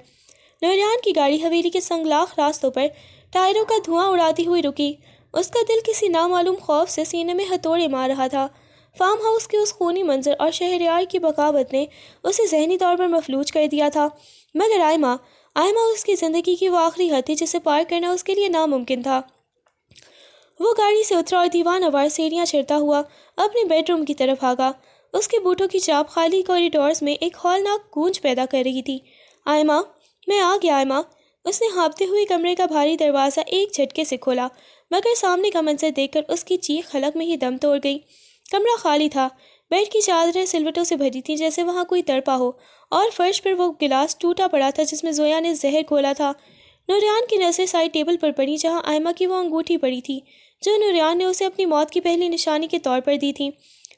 نوریان کی گاڑی حویلی کے سنگلاخ راستوں پر ٹائروں کا دھواں اڑاتی ہوئی رکی۔ اس کا دل کسی نامعلوم خوف سے سینے میں ہتھوڑے مار رہا تھا۔ فارم ہاؤس کے اس خونی منظر اور شہریار کی بغاوت نے اسے ذہنی طور پر مفلوج کر دیا تھا، مگر آئمہ اس کی زندگی کی وہ آخری حد تھی جسے پار کرنا اس کے لیے ناممکن تھا۔ وہ گاڑی سے اترا اور دیوانہ وار سیڑھیاں چڑھتا ہوا اپنے بیڈ روم کی طرف بھاگا۔ اس کے بوٹوں کی چاپ خالی کوریڈورز میں ایک ہولناک گونج پیدا کر رہی تھی۔ آئمہ، میں آ گیا آئمہ۔ اس نے ہانپتے ہوئے کمرے کا بھاری دروازہ ایک جھٹکے سے کھولا، مگر سامنے کا منظر دیکھ کر اس کی چیخ حلق میں ہی دم توڑ گئی۔ کمرہ خالی تھا، بیڈ کی چادریں سلوٹوں سے بھری تھیں جیسے وہاں کوئی تڑپا ہو، اور فرش پر وہ گلاس ٹوٹا پڑا تھا جس میں زویا نے زہر گھولا تھا۔ نوریان کی نظریں سائڈ ٹیبل پر پڑی جہاں آئمہ کی وہ انگوٹھی پڑی تھی جو نوریان نے اسے اپنی موت کی پہلی نشانی کے طور پر دی تھی۔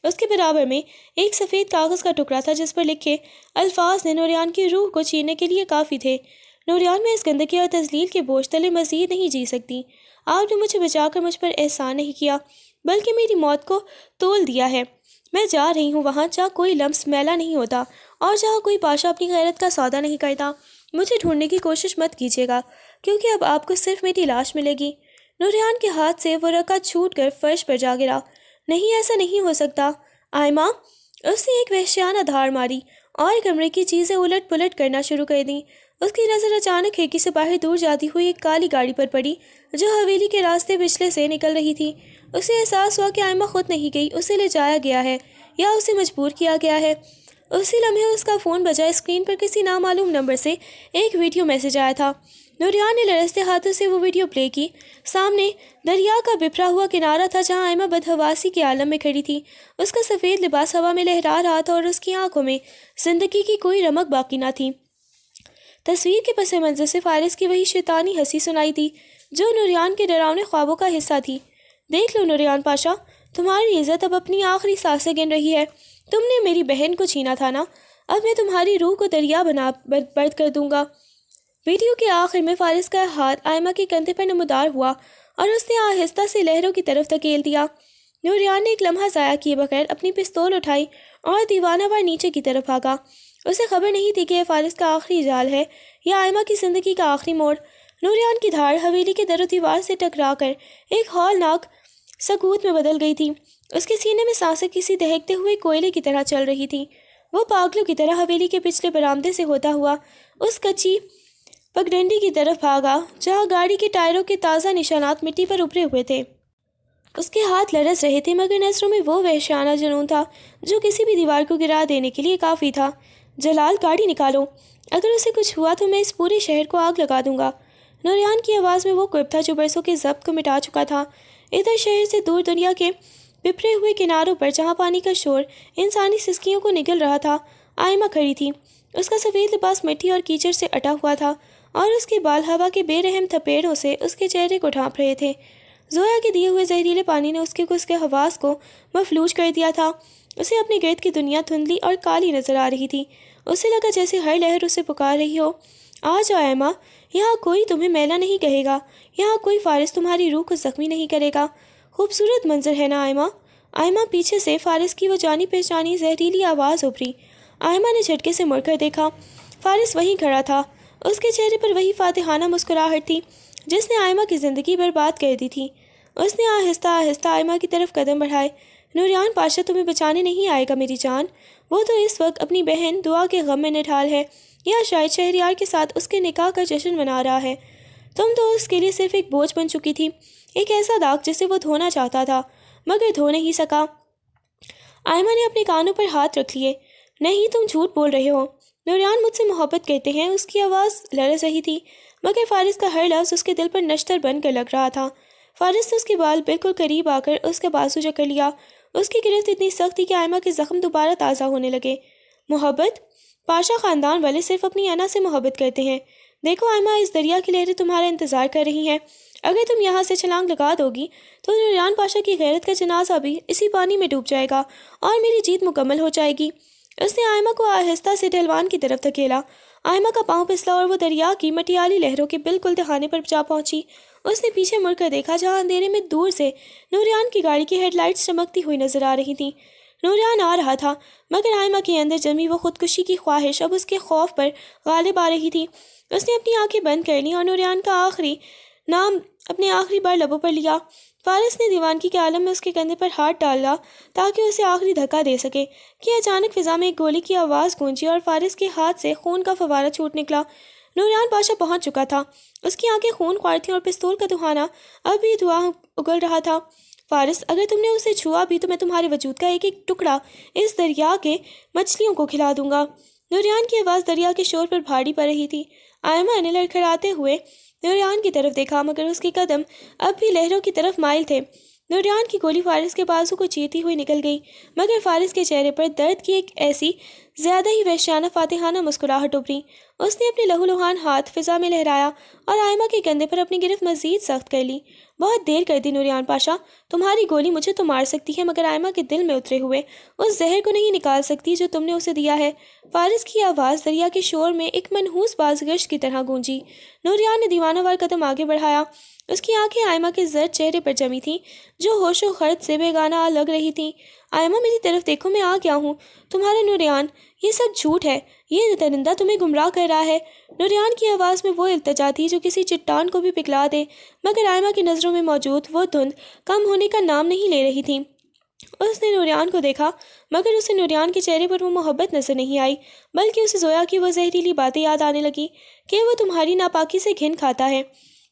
اس کے برابر میں ایک سفید کاغذ کا ٹکڑا تھا جس پر لکھے الفاظ نے نوریان کی روح کو چیرنے کے لیے کافی تھے۔ نوریان، میں اس گندگی اور تذلیل کے بوجھ تلے مزید نہیں جی سکتی۔ آپ نے مجھے بچا کر مجھ پر احسان نہیں کیا بلکہ میری موت کو تول دیا ہے۔ میں جا رہی ہوں وہاں جہاں کوئی لمس میلا نہیں ہوتا اور جہاں کوئی پاشا اپنی غیرت کا سودا نہیں کرتا۔ مجھے ڈھونڈنے کی کوشش مت کیجیے گا کیونکہ اب آپ کو صرف میری لاش ملے گی۔ نوریان کے ہاتھ سے وہ رکعت چھوٹ کر فرش پر جا گرا۔ نہیں، ایسا نہیں ہو سکتا آئمہ۔ اس نے ایک وحشیانہ دھاڑ ماری اور کمرے کی چیزیں الٹ پلٹ کرنا شروع کر دیں۔ اس کی نظر اچانک کھڑکی سے باہر دور جاتی ہوئی ایک کالی گاڑی پر پڑی جو حویلی کے راستے پچھلے سے نکل رہی تھی۔ اسے احساس ہوا کہ آئمہ خود نہیں گئی، اسے لے جایا گیا ہے یا اسے مجبور کیا گیا ہے۔ اسی لمحے اس کا فون بجا۔ اسکرین پر کسی نامعلوم نمبر سے ایک ویڈیو میسج آیا تھا۔ نوریان نے لرزتے ہاتھوں سے وہ ویڈیو پلے کی۔ سامنے دریا کا بپھرا ہوا کنارہ تھا جہاں آئمہ بدحواسی کے عالم میں کھڑی تھی۔ اس کا سفید لباس ہوا میں لہرا رہا تھا اور اس کی آنکھوں میں زندگی کی کوئی رمق باقی نہ تھی۔ تصویر کے پس منظر سے فارس کی وہی شیطانی ہنسی سنائی دی جو نوریان کے ڈراؤنے خوابوں کا حصہ تھی۔ دیکھ لو نوریان پاشا، تمہاری عزت اب اپنی آخری سانسیں گن رہی ہے۔ تم نے میری بہن کو چھینا تھا نا، اب میں تمہاری روح کو دریا بنا برد کر دوں گا۔ ویڈیو کے آخر میں فارس کا ہاتھ آئمہ کے کندھے پر نمودار ہوا اور اس نے آہستہ سے لہروں کی طرف دھکیل دیا۔ نوریان نے ایک لمحہ ضائع کیے بغیر اپنی پستول اٹھائی اور دیوانہ وار نیچے کی طرف بھاگا۔ اسے خبر نہیں تھی کہ یہ فارس کا آخری جال ہے یا آئمہ کی زندگی کا آخری موڑ۔ نوریان کی دھاڑ حویلی کے در و دیوار سے ٹکرا کر ایک ہولناک سکوت میں بدل گئی تھی۔ اس کے سینے میں سانسیں کسی دہکتے ہوئے کوئلے کی طرح چل رہی تھیں۔ وہ پاگلوں کی طرح حویلی کے پچھلے برآمدے سے ہوتا ہوا اس کچی پگڈنڈی کی طرف بھاگا جہاں گاڑی کے ٹائروں کے تازہ نشانات مٹی پر ابھرے ہوئے تھے۔ اس کے ہاتھ لرز رہے تھے مگر نظروں میں وہ وحشیانہ جنون تھا جو کسی بھی دیوار کو گرا دینے کے لیے کافی تھا۔ جلال، گاڑی نکالو، اگر اسے کچھ ہوا تو میں اس پورے شہر کو آگ لگا دوں گا۔ نوریان کی آواز میں وہ کرب تھا جو برسوں کے ضبط کو مٹا چکا تھا۔ ادھر شہر سے دور دنیا کے بپھرے ہوئے کناروں پر جہاں پانی کا شور انسانی سسکیوں کو نگل رہا تھا، آئمہ کھڑی تھی۔ اس کا سفید لباس مٹی اور کیچڑ سے اٹا ہوا تھا اور اس کے بال ہوا کے بے رحم تھپیڑوں سے اس کے چہرے کو ڈھانپ رہے تھے۔ زویا کے دیے ہوئے زہریلے پانی نے اس کے حواس کو مفلوج کر دیا تھا۔ اسے اپنے گرد کی دنیا دھندلی اور کالی نظر آ رہی تھی۔ اسے لگا جیسے ہر لہر اسے پکار رہی ہو، آ جاؤ ایما، یہاں کوئی تمہیں میلا نہیں کہے گا، یہاں کوئی فارس تمہاری روح کو زخمی نہیں کرے گا۔ خوبصورت منظر ہے نا ایما؟ ایما پیچھے سے فارس کی وہ جانی پہچانی زہریلی آواز ابھری۔ ایما نے جھٹکے سے مڑ کر دیکھا، فارس وہیں کھڑا تھا۔ اس کے چہرے پر وہی فاتحانہ مسکراہٹ تھی جس نے ایما کی زندگی برباد کر دی تھی۔ اس نے آہستہ آہستہ ایما کی طرف قدم بڑھائے۔ نوریان پاشا تمہیں بچانے نہیں آئے گا میری جان، وہ تو اس وقت اپنی بہن دعا کے غم میں نڈھال ہے، یا شاید شہریار کے ساتھ اس کے نکاح کا جشن منا رہا ہے۔ تم تو اس کے لیے صرف ایک بوجھ بن چکی تھی، ایک ایسا داغ جسے وہ دھونا چاہتا تھا مگر دھو نہیں سکا۔ ایما نے اپنے کانوں پر ہاتھ رکھ لیے۔ نہیں، تم جھوٹ بول رہے ہو، نوریان مجھ سے محبت کرتے ہیں۔ اس کی آواز لرز رہی تھی مگر فارس کا ہر لفظ اس کے دل پر نشتر بن کر لگ رہا تھا۔ فارس نے اس کے بال بالکل قریب آ کر اس کا بازو جکڑ لیا۔ اس کی گرفت اتنی سخت تھی کہ ایما کے زخم دوبارہ تازہ ہونے لگے۔ محبت؟ پاشا خاندان والے صرف اپنی انا سے محبت کرتے ہیں۔ دیکھو ایما، اس دریا کی لہریں تمہارا انتظار کر رہی ہیں۔ اگر تم یہاں سے چھلانگ لگا دو گی تو نوریان پاشا کی غیرت کا جنازہ بھی اسی پانی میں ڈوب جائے گا اور میری جیت مکمل ہو جائے گی۔ اس نے ایما کو آہستہ سے ڈھلوان کی طرف دھکیلا۔ ایما کا پاؤں پھسلا اور وہ دریا کی مٹیالی لہروں کے بالکل دہانے پر جا پہنچی۔ اس نے پیچھے مڑ کر دیکھا جہاں اندھیرے میں دور سے نوریان کی گاڑی کی ہیڈ لائٹس چمکتی ہوئی نظر آ رہی تھیں۔ نوریان آ رہا تھا مگر ایما کے اندر جمی وہ خودکشی کی خواہش اب اس کے خوف پر غالب آ رہی تھی۔ اس نے اپنی آنکھیں بند کر لیں اور نوریان کا آخری نام اپنے آخری بار لبوں پر لیا۔ فارس نے دیوانگی کے عالم میں اس کے کندھے پر ہاتھ ڈالا تاکہ اسے آخری دھکا دے سکے کہ اچانک فضا میں ایک گولی کی آواز گونجی اور فارس کے ہاتھ سے خون کا فوارہ چھوٹ نکلا۔ نوریان پاشا پہنچ چکا تھا، اس کی آنکھیں خون خوار تھیں اور پستول کا دہانہ اب بھی دھواں اگل رہا تھا۔ فارس، اگر تم نے اسے چھوا بھی تو میں تمہارے وجود کا ایک ایک ٹکڑا اس دریا کے مچھلیوں کو کھلا دوں گا۔ نوریان کی آواز دریا کے شور پر بھاری پڑ رہی تھی۔ ایما نے لڑکھڑاتے ہوئے نوریان کی طرف دیکھا مگر اس کے قدم اب بھی لہروں کی طرف مائل تھے۔ نوریان کی گولی فارس کے بازو کو چیرتی ہوئی نکل گئی مگر فارس کے چہرے پر درد کی ایک ایسی زیادہ ہی وحشیانہ فاتحانہ مسکراہٹ ابھری۔ اس نے اپنے لہو لہان ہاتھ فضا میں لہرایا اور ایما کے کندھے پر اپنی گرفت مزید سخت کر لی۔ بہت دیر کر دی نوریان پاشا، تمہاری گولی مجھے تو مار سکتی ہے مگر ایما کے دل میں اترے ہوئے اس زہر کو نہیں نکال سکتی جو تم نے اسے دیا ہے۔ فارس کی آواز دریا کے شور میں ایک منحوس بازگشت کی طرح گونجی۔ نوریان نے دیوانہ وار قدم آگے بڑھایا۔ اس کی آنکھیں ایما کے زرد چہرے پر جمی تھیں جو ہوش و خرد سے بیگانہ لگ رہی تھیں۔ ایما، میری طرف دیکھو، میں آ گیا ہوں، تمہارا نوریان، یہ سب جھوٹ ہے، یہ درندہ تمہیں گمراہ کر رہا ہے۔ نوریان کی آواز میں وہ التجا تھی جو کسی چٹان کو بھی پگھلا دے مگر ایما کی نظروں میں موجود وہ دھند کم ہونے کا نام نہیں لے رہی تھی۔ اس نے نوریان کو دیکھا مگر اسے نوریان کے چہرے پر وہ محبت نظر نہیں آئی بلکہ اسے زویا کی وہ زہریلی باتیں یاد آنے لگی کہ وہ تمہاری ناپاکی سے گھن کھاتا ہے۔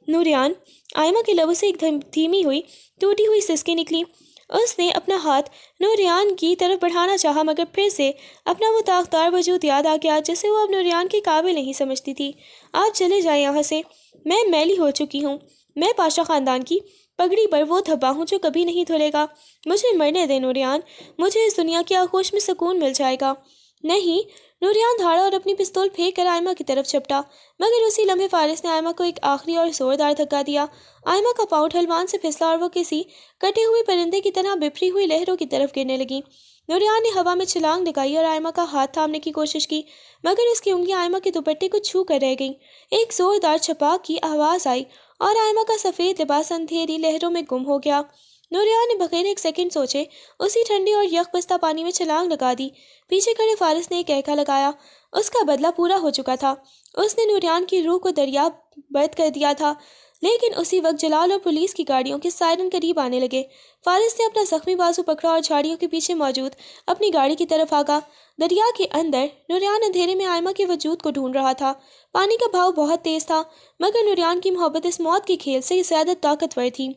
نوریان، ایما کے لبوں سے ایک دھیمی ہوئی ٹوٹی ہوئی سسکی نکلی۔ اس نے اپنا ہاتھ نوریان کی طرف بڑھانا چاہا مگر پھر سے اپنا وہ داغدار وجود یاد آ گیا جسے وہ اب نوریان کے قابل نہیں سمجھتی تھی۔ آپ چلے جائیں یہاں سے، میں میلی ہو چکی ہوں، میں پاشا خاندان کی پگڑی پر وہ دھبا ہوں جو کبھی نہیں دھلے گا۔ مجھے مرنے دے نوریان، مجھے اس دنیا کی آغوش میں سکون مل جائے گا۔ نہیں، نوریان دھاڑا اور اپنی پستول پھینک کر ایما کی طرف جھپٹا مگر اسی لمحے فارس نے ایما کو ایک آخری اور زوردار دھکا دیا۔ ایما کا پاؤں ڈھلوان سے پھسلا اور وہ کسی کٹے ہوئے پرندے کی طرح بپھری ہوئی لہروں کی طرف گرنے لگی۔ نوریان نے ہوا میں چھلانگ لگائی اور ایما کا ہاتھ تھامنے کی کوشش کی مگر اس کی انگلیاں ایما کے دوپٹے کو چھو کر رہ گئیں۔ ایک زوردار چھپاک کی آواز آئی اور ایما کا سفید لباس اندھیری لہروں میں گم ہو گیا۔ نوریان نے بغیر ایک سیکنڈ سوچے اسی ٹھنڈے اور یخ بستہ پانی میں چھلانگ لگا دی۔ پیچھے کھڑے فارس نے ایک کہکا لگایا، اس کا بدلہ پورا ہو چکا تھا۔ اس نے نوریان کی روح کو دریا برد کر دیا تھا۔ لیکن اسی وقت جلال اور پولیس کی گاڑیوں کے سائرن قریب آنے لگے۔ فارس نے اپنا زخمی بازو پکڑا اور جھاڑیوں کے پیچھے موجود اپنی گاڑی کی طرف آگا۔ دریا کے اندر نوریان اندھیرے میں ایما کے وجود کو ڈھونڈ رہا تھا۔ پانی کا بہاؤ بہت تیز تھا مگر نوریان کی محبت اس موت کے کھیل سے زیادہ طاقتور تھی۔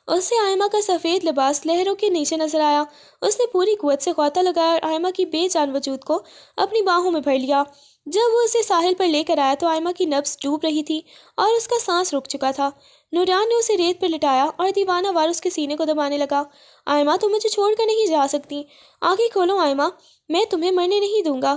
اسے ایما کا سفید لباس لہروں کے نیچے نظر آیا۔ اس نے پوری قوت سے غوطہ لگایا اور ایما کی بے جان وجود کو اپنی باہوں میں بھر لیا۔ جب وہ اسے ساحل پر لے کر آیا تو ایما کی نبض ڈوب رہی تھی اور اس کا سانس رک چکا تھا۔ نوریان نے اسے ریت پر لٹایا اور دیوانہ وار اس کے سینے کو دبانے لگا۔ ایما، تم مجھے چھوڑ کر نہیں جا سکتی، آنکھیں کھولو ایما، میں تمہیں مرنے نہیں دوں گا۔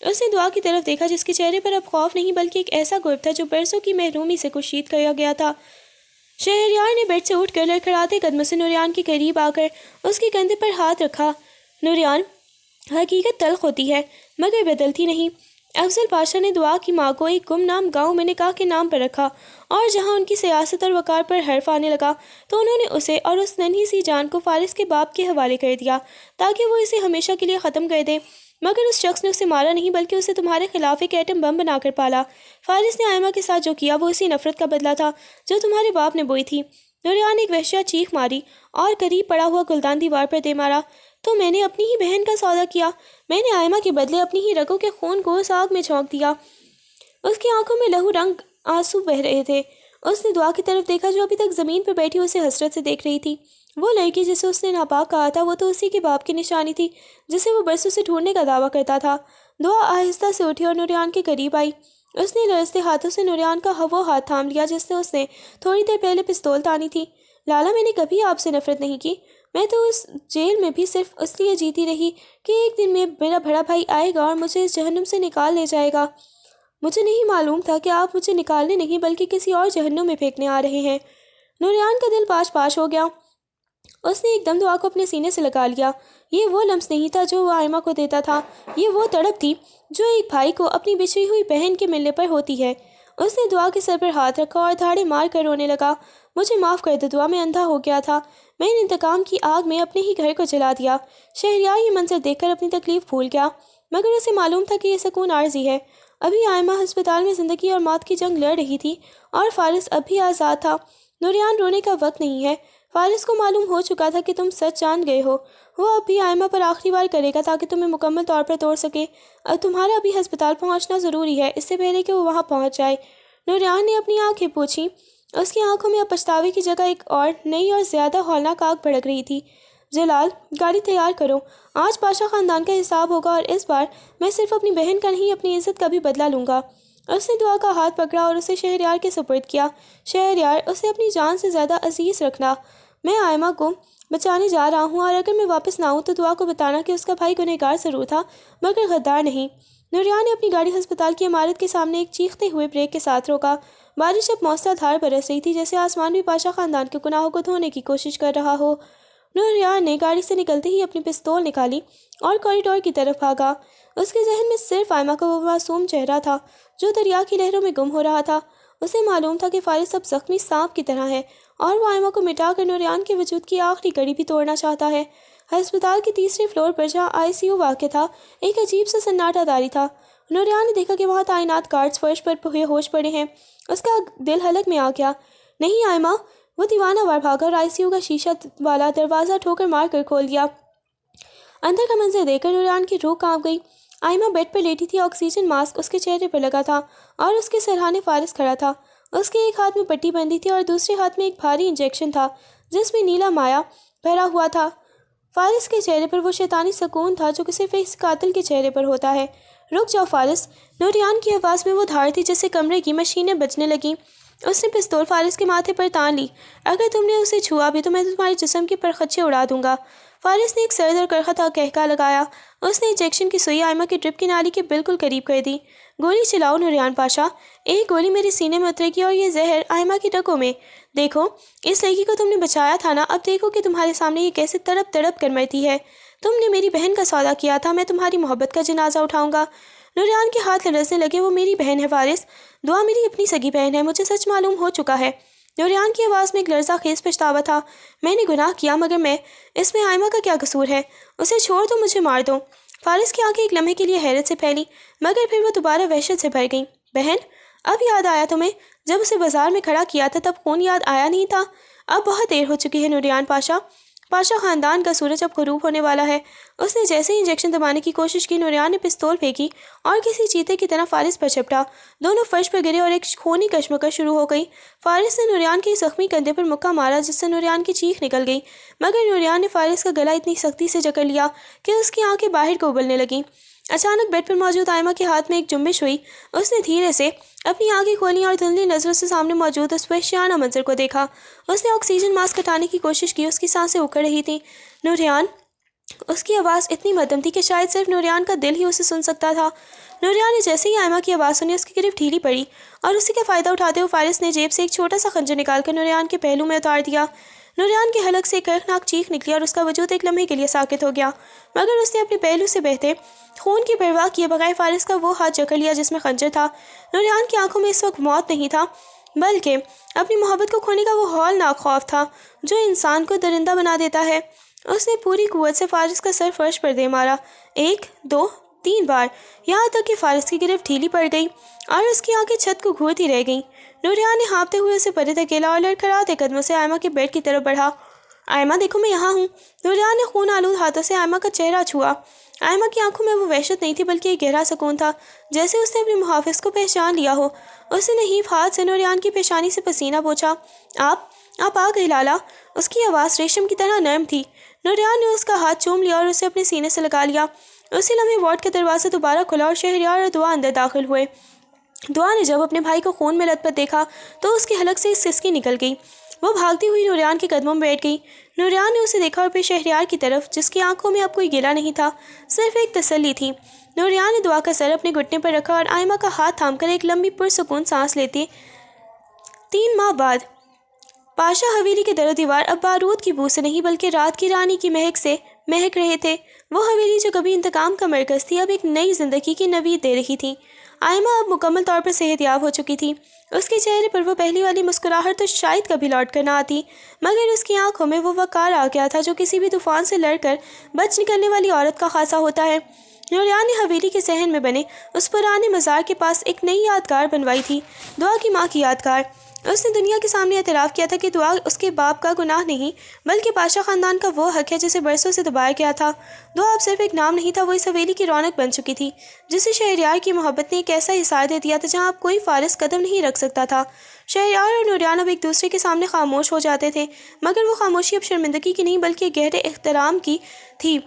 اس نے دعا کی طرف دیکھا جس کے چہرے پر اب خوف نہیں بلکہ ایک ایسا غرب تھا جو برسوں کی محرومی سے کشید کیا گیا تھا۔ شہریار نے بیڈ سے اٹھ کر لڑکھڑاتے قدموں سے نوریان کے قریب آ کر اس کے کندھے پر ہاتھ رکھا۔ نوریان، حقیقت تلخ ہوتی ہے مگر بدلتی نہیں۔ افضل پاشا نے دعا کی ماں کو ایک گمنام گاؤں میں نکاح کے نام پر رکھا، اور جہاں ان کی سیاست اور وقار پر حرف آنے لگا تو انہوں نے اسے اور اس ننھی سی جان کو فارس کے باپ کے حوالے کر دیا تاکہ وہ اسے ہمیشہ کے لیے ختم کر دے۔ مگر اس شخص نے اسے مارا نہیں بلکہ اسے تمہارے خلاف ایک ایٹم بم بنا کر پالا۔ فارس نے آئمہ کے ساتھ جو کیا وہ اسی نفرت کا بدلہ تھا جو تمہارے باپ نے بوئی تھی۔ نوریان نے ایک وحشیانہ چیخ ماری اور قریب پڑا ہوا گلدان دیوار پر دے مارا۔ تو میں نے اپنی ہی بہن کا سودا کیا، میں نے آئمہ کے بدلے اپنی ہی رگوں کے خون کو اس آگ میں جھونک دیا۔ اس کی آنکھوں میں لہو رنگ آنسو بہہ رہے تھے۔ اس نے دعا کی طرف دیکھا جو ابھی تک زمین پر بیٹھی اسے حسرت سے دیکھ رہی تھی۔ وہ لڑکی جسے اس نے ناپاک کہا تھا وہ تو اسی کے باپ کی نشانی تھی جسے وہ برسوں سے ڈھونڈنے کا دعویٰ کرتا تھا۔ دعا آہستہ سے اٹھی اور نوریان کے قریب آئی۔ اس نے لرزتے ہاتھوں سے نوریان کا وہ ہاتھ تھام لیا جس سے اس نے تھوڑی دیر پہلے پستول تانی تھی۔ لالا، میں نے کبھی آپ سے نفرت نہیں کی، میں تو اس جیل میں بھی صرف اس لیے جیتی رہی کہ ایک دن میرا بڑا بھائی آئے گا اور مجھے اس جہنم سے نکال لے جائے گا۔ مجھے نہیں معلوم تھا کہ آپ مجھے نکالنے نہیں بلکہ کسی اور جہنم میں پھینکنے آ رہے ہیں۔ نوریان کا دل پاش پاش ہو گیا۔ اس نے ایک دم دعا کو اپنے سینے سے لگا لیا۔ یہ وہ لمس نہیں تھا جو وہ آئمہ کو دیتا تھا، یہ وہ تڑپ تھی جو ایک بھائی کو اپنی بچھڑی ہوئی بہن کے ملنے پر ہوتی ہے۔ اس نے دعا کے سر پر ہاتھ رکھا اور دھاڑے مار کر رونے لگا۔ مجھے معاف کر دو دعا، میں اندھا ہو گیا تھا، میں نے انتقام کی آگ میں اپنے ہی گھر کو جلا دیا۔ شہریار یہ منظر دیکھ کر اپنی تکلیف بھول گیا، مگر اسے معلوم تھا کہ یہ سکون عارضی ہے۔ ابھی آئمہ ہسپتال میں زندگی اور موت کی جنگ لڑ رہی تھی اور فارس اب بھی آزاد تھا۔ نوریان، رونے کا وقت نہیں ہے۔ فارس کو معلوم ہو چکا تھا کہ تم سچ جان گئے ہو۔ وہ اب بھی آئمہ پر آخری بار کرے گا تاکہ تمہیں مکمل طور پر توڑ سکے۔ اب تمہارا ابھی ہسپتال پہنچنا ضروری ہے اس سے پہلے کہ وہ وہاں پہنچ جائے۔ نوریان نے اپنی آنکھیں پوچھی۔ اس کی آنکھوں میں اب پچھتاوے کی جگہ ایک اور نئی اور زیادہ ہولناک آگ بھڑک رہی تھی۔ جلال، گاڑی تیار کرو، آج پاشا خاندان کا حساب ہوگا اور اس بار میں صرف اپنی بہن کا نہیں اپنی عزت کا بھی بدلہ لوں گا۔ اس نے دعا کا ہاتھ پکڑا اور اسے شہریار کے سپرد کیا۔ شہریار، اسے اپنی جان سے زیادہ عزیز رکھنا۔ میں آئمہ کو بچانے جا رہا ہوں اور اگر میں واپس نہ آؤں تو دعا کو بتانا کہ اس کا بھائی گنہگار ضرور تھا مگر غدار نہیں۔ نوریان نے اپنی گاڑی ہسپتال کی عمارت کے سامنے ایک چیختے ہوئے بریک کے ساتھ روکا۔ بارش اب موسلا دھار برس رہی تھی جیسے آسمان بھی پاشا خاندان کے گناہوں کو دھونے کی کوشش کر رہا ہو۔ نوریان نے گاڑی سے نکلتے ہی اپنی پستول نکالی اور کوریڈور کی طرف بھاگا۔ اس کے ذہن میں صرف آئمہ کا وہ معصوم چہرہ تھا جو دریا کی لہروں میں گم ہو رہا تھا۔ اسے معلوم تھا کہ فارس اب زخمی سانپ کی طرح ہے اور وہ آئمہ کو مٹا کر نوریان کے وجود کی آخری کڑی بھی توڑنا چاہتا ہے۔ ہسپتال کے تیسرے فلور پر جہاں ICU واقع تھا ایک عجیب سا سناٹا طاری تھا۔ نوریان نے دیکھا کہ وہاں تعینات گارڈز فرش پر بے ہوش پڑے ہیں۔ اس کا دل حلق میں آ گیا۔ نہیں آئمہ! وہ دیوانہ وار بھاگا اور ICU کا شیشہ والا دروازہ ٹھوکر مار کر کھول دیا۔ اندر کا منظر دیکھ کر نوریان کی روح کانپ گئی۔ آئمہ بیڈ پر لیٹی تھی، آکسیجن ماسک اس کے چہرے پر لگا تھا اور اس کے سرہانے فارس کھڑا تھا۔ اس کے ایک ہاتھ میں پٹی بندھی تھی اور دوسرے ہاتھ میں ایک بھاری انجیکشن تھا جس میں نیلا مائع بھرا ہوا تھا۔ فارس کے چہرے پر وہ شیطانی سکون تھا جو صرف ایک قاتل کے چہرے پر ہوتا ہے۔ رک جاؤ فارس! نوریان کی آواز میں وہ دھاڑ تھی جس سے کمرے کی مشینیں بجنے لگیں۔ اس نے پستول فارس کے ماتھے پر تان لی۔ اگر تم نے اسے چھوا بھی تو میں تمہارے جسم کے پرخچے اڑا دوں گا۔ فارس نے ایک سرد اور کرختا کہکا لگایا۔ اس نے انجیکشن کی سوئی آئمہ کی ڈرپ کی نالی کے بالکل قریب کر دی۔ گولی چلاؤ نوریان پاشا، ایک گولی میرے سینے میں اترے گی اور یہ زہر آئمہ کی رگوں میں۔ دیکھو، اس لڑکی کو تم نے بچایا تھا نا، اب دیکھو کہ تمہارے سامنے یہ کیسے تڑپ تڑپ کر مرتی ہے۔ تم نے میری بہن کا سودا کیا تھا، میں تمہاری محبت کا جنازہ اٹھاؤں گا۔ نوریان کے ہاتھ لرزنے لگے۔ وہ میری بہن ہے فارس، دعا میری اپنی سگی بہن ہے، مجھے سچ معلوم ہو چکا ہے۔ نوریان کی آواز میں ایک لرزہ خیز پچھتاوا تھا۔ میں نے گناہ کیا مگر اس میں آئمہ کا کیا قصور ہے؟ اسے چھوڑ دو، مجھے مار دو۔ فارس کی آنکھیں ایک لمحے کے لیے حیرت سے پھیلی مگر پھر وہ دوبارہ وحشت سے بھر گئیں۔ بہن؟ اب یاد آیا تمہیں؟ جب اسے بازار میں کھڑا کیا تھا تب خون یاد آیا نہیں تھا؟ اب بہت دیر ہو چکی ہے نوریان پاشا، پاشا خاندان کا سورج اب غروب ہونے والا ہے۔ اس نے جیسے ہی انجیکشن دبانے کی کوشش کی نوریان نے پستول پھینکی اور کسی چیتے کی طرح فارس پر جھپٹا۔ دونوں فرش پر گرے اور ایک خونی کشمکش شروع ہو گئی۔ فارس نے نوریان کے زخمی کندھے پر مکہ مارا جس سے نوریان کی چیخ نکل گئی مگر نوریان نے فارس کا گلا اتنی سختی سے جکڑ لیا کہ اس کی آنکھیں باہر کو ابلنے لگیں۔ اچانک بیڈ پر موجود آئمہ کے ہاتھ میں ایک جنبش ہوئی۔ اس نے دھیرے سے اپنی آنکھیں کھولیں اور دھندلی نظروں سے سامنے موجود اس وحشیانہ منظر کو دیکھا۔ اس نے آکسیجن ماسک ہٹانے کی کوشش کی، اس کی سانسیں اکھڑ رہی تھیں۔ نوریان! اس کی آواز اتنی مدھم تھی کہ شاید صرف نوریان کا دل ہی اسے سن سکتا تھا۔ نوریان نے جیسے ہی آئمہ کی آواز سنی اس کی گرفت ڈھیلی پڑی اور اسی کا فائدہ اٹھاتے ہوئے فارس نے جیب سے ایک چھوٹا سا خنجر نکال کر نوریان کے پہلو میں اتار دیا۔ نوریان کے حلق سے ایک کرخناک چیخ نکلی اور اس کا وجود ایک لمحے کے لیے ساکت ہو گیا، مگر اس نے اپنے پہلو سے بہتے خون کی پرواہ کیے بغیر فارس کا وہ ہاتھ جکڑ لیا جس میں خنجر تھا۔ نوریان کی آنکھوں میں اس وقت موت نہیں تھا بلکہ اپنی محبت کو کھونے کا وہ ہولناک خوف تھا جو انسان کو درندہ بنا دیتا ہے۔ اس نے پوری قوت سے فارس کا سر فرش پر دے مارا، 1 2 3 بار، یہاں تک کہ فارس کی گرفت ڈھیلی پڑ گئی اور اس کی آنکھیں چھت کو گھورتی رہ گئیں۔ نوریان نے ہانپتے ہوئے اسے پرے دھکیلا اور لڑکھڑاتے قدموں سے آئمہ کے بیڈ کی طرف بڑھا۔ آئمہ دیکھو میں یہاں ہوں۔ نوریان نے خون آلود ہاتھوں سے آئمہ کا چہرہ چھوا۔ آئمہ کی آنکھوں میں وہ وحشت نہیں تھی بلکہ ایک گہرا سکون تھا، جیسے اس نے اپنے محافظ کو پہچان لیا ہو۔ اس نے نحیف ہاتھ سے نوریان کی پیشانی سے پسینہ پوچھا۔ آپ آ گئے لالا۔ اس کی آواز ریشم کی طرح نرم تھی۔ نوریان نے اس کا ہاتھ چوم لیا اور اسے اپنے سینے سے لگا لیا۔ اسی لمحے وارڈ کا دروازہ دوبارہ کھلا اور شہریار اور دعا اندر داخل ہوئے۔ دعا نے جب اپنے بھائی کو خون میں لت پت دیکھا تو اس کے حلق سے سسکی نکل گئی۔ وہ بھاگتی ہوئی نوریان کے قدموں میں بیٹھ گئی۔ نوریان نے اسے دیکھا اور پھر شہریار کی طرف، جس کی آنکھوں میں اب کوئی گلہ نہیں تھا، صرف ایک تسلی تھی۔ نوریان نے دعا کا سر اپنے گھٹنے پر رکھا اور آئمہ کا ہاتھ تھام کر ایک لمبی پرسکون سانس لیتی۔ 3 ماہ بعد پاشا حویلی کے در و دیوار اب بارود کی بو سے نہیں بلکہ رات کی رانی کی مہک سے مہک رہے تھے۔ وہ حویلی جو کبھی انتقام کا مرکز تھی اب ایک نئی زندگی کی نوید دے رہی تھی۔ آئمہ اب مکمل طور پر صحت یاب ہو چکی تھی۔ اس کے چہرے پر وہ پہلی والی مسکراہٹ تو شاید کبھی لوٹ کر نہ آتی، مگر اس کی آنکھوں میں وہ وقار آ گیا تھا جو کسی بھی طوفان سے لڑ کر بچ نکلنے والی عورت کا خاصہ ہوتا ہے۔ نوریان نے حویلی کے صحن میں بنے اس پرانے مزار کے پاس ایک نئی یادگار بنوائی تھی، دعا کی ماں کی یادگار۔ اس نے دنیا کے سامنے اعتراف کیا تھا کہ دعا اس کے باپ کا گناہ نہیں بلکہ پاشا خاندان کا وہ حق ہے جسے برسوں سے دبایا گیا تھا۔ دعا اب صرف ایک نام نہیں تھا، وہ اس حویلی کی رونق بن چکی تھی، جسے شہریار کی محبت نے ایک ایسا حصار دے دیا تھا جہاں اب کوئی فارس قدم نہیں رکھ سکتا تھا۔ شہریار اور نوریان اب ایک دوسرے کے سامنے خاموش ہو جاتے تھے، مگر وہ خاموشی اب شرمندگی کی نہیں بلکہ گہرے احترام کی تھی۔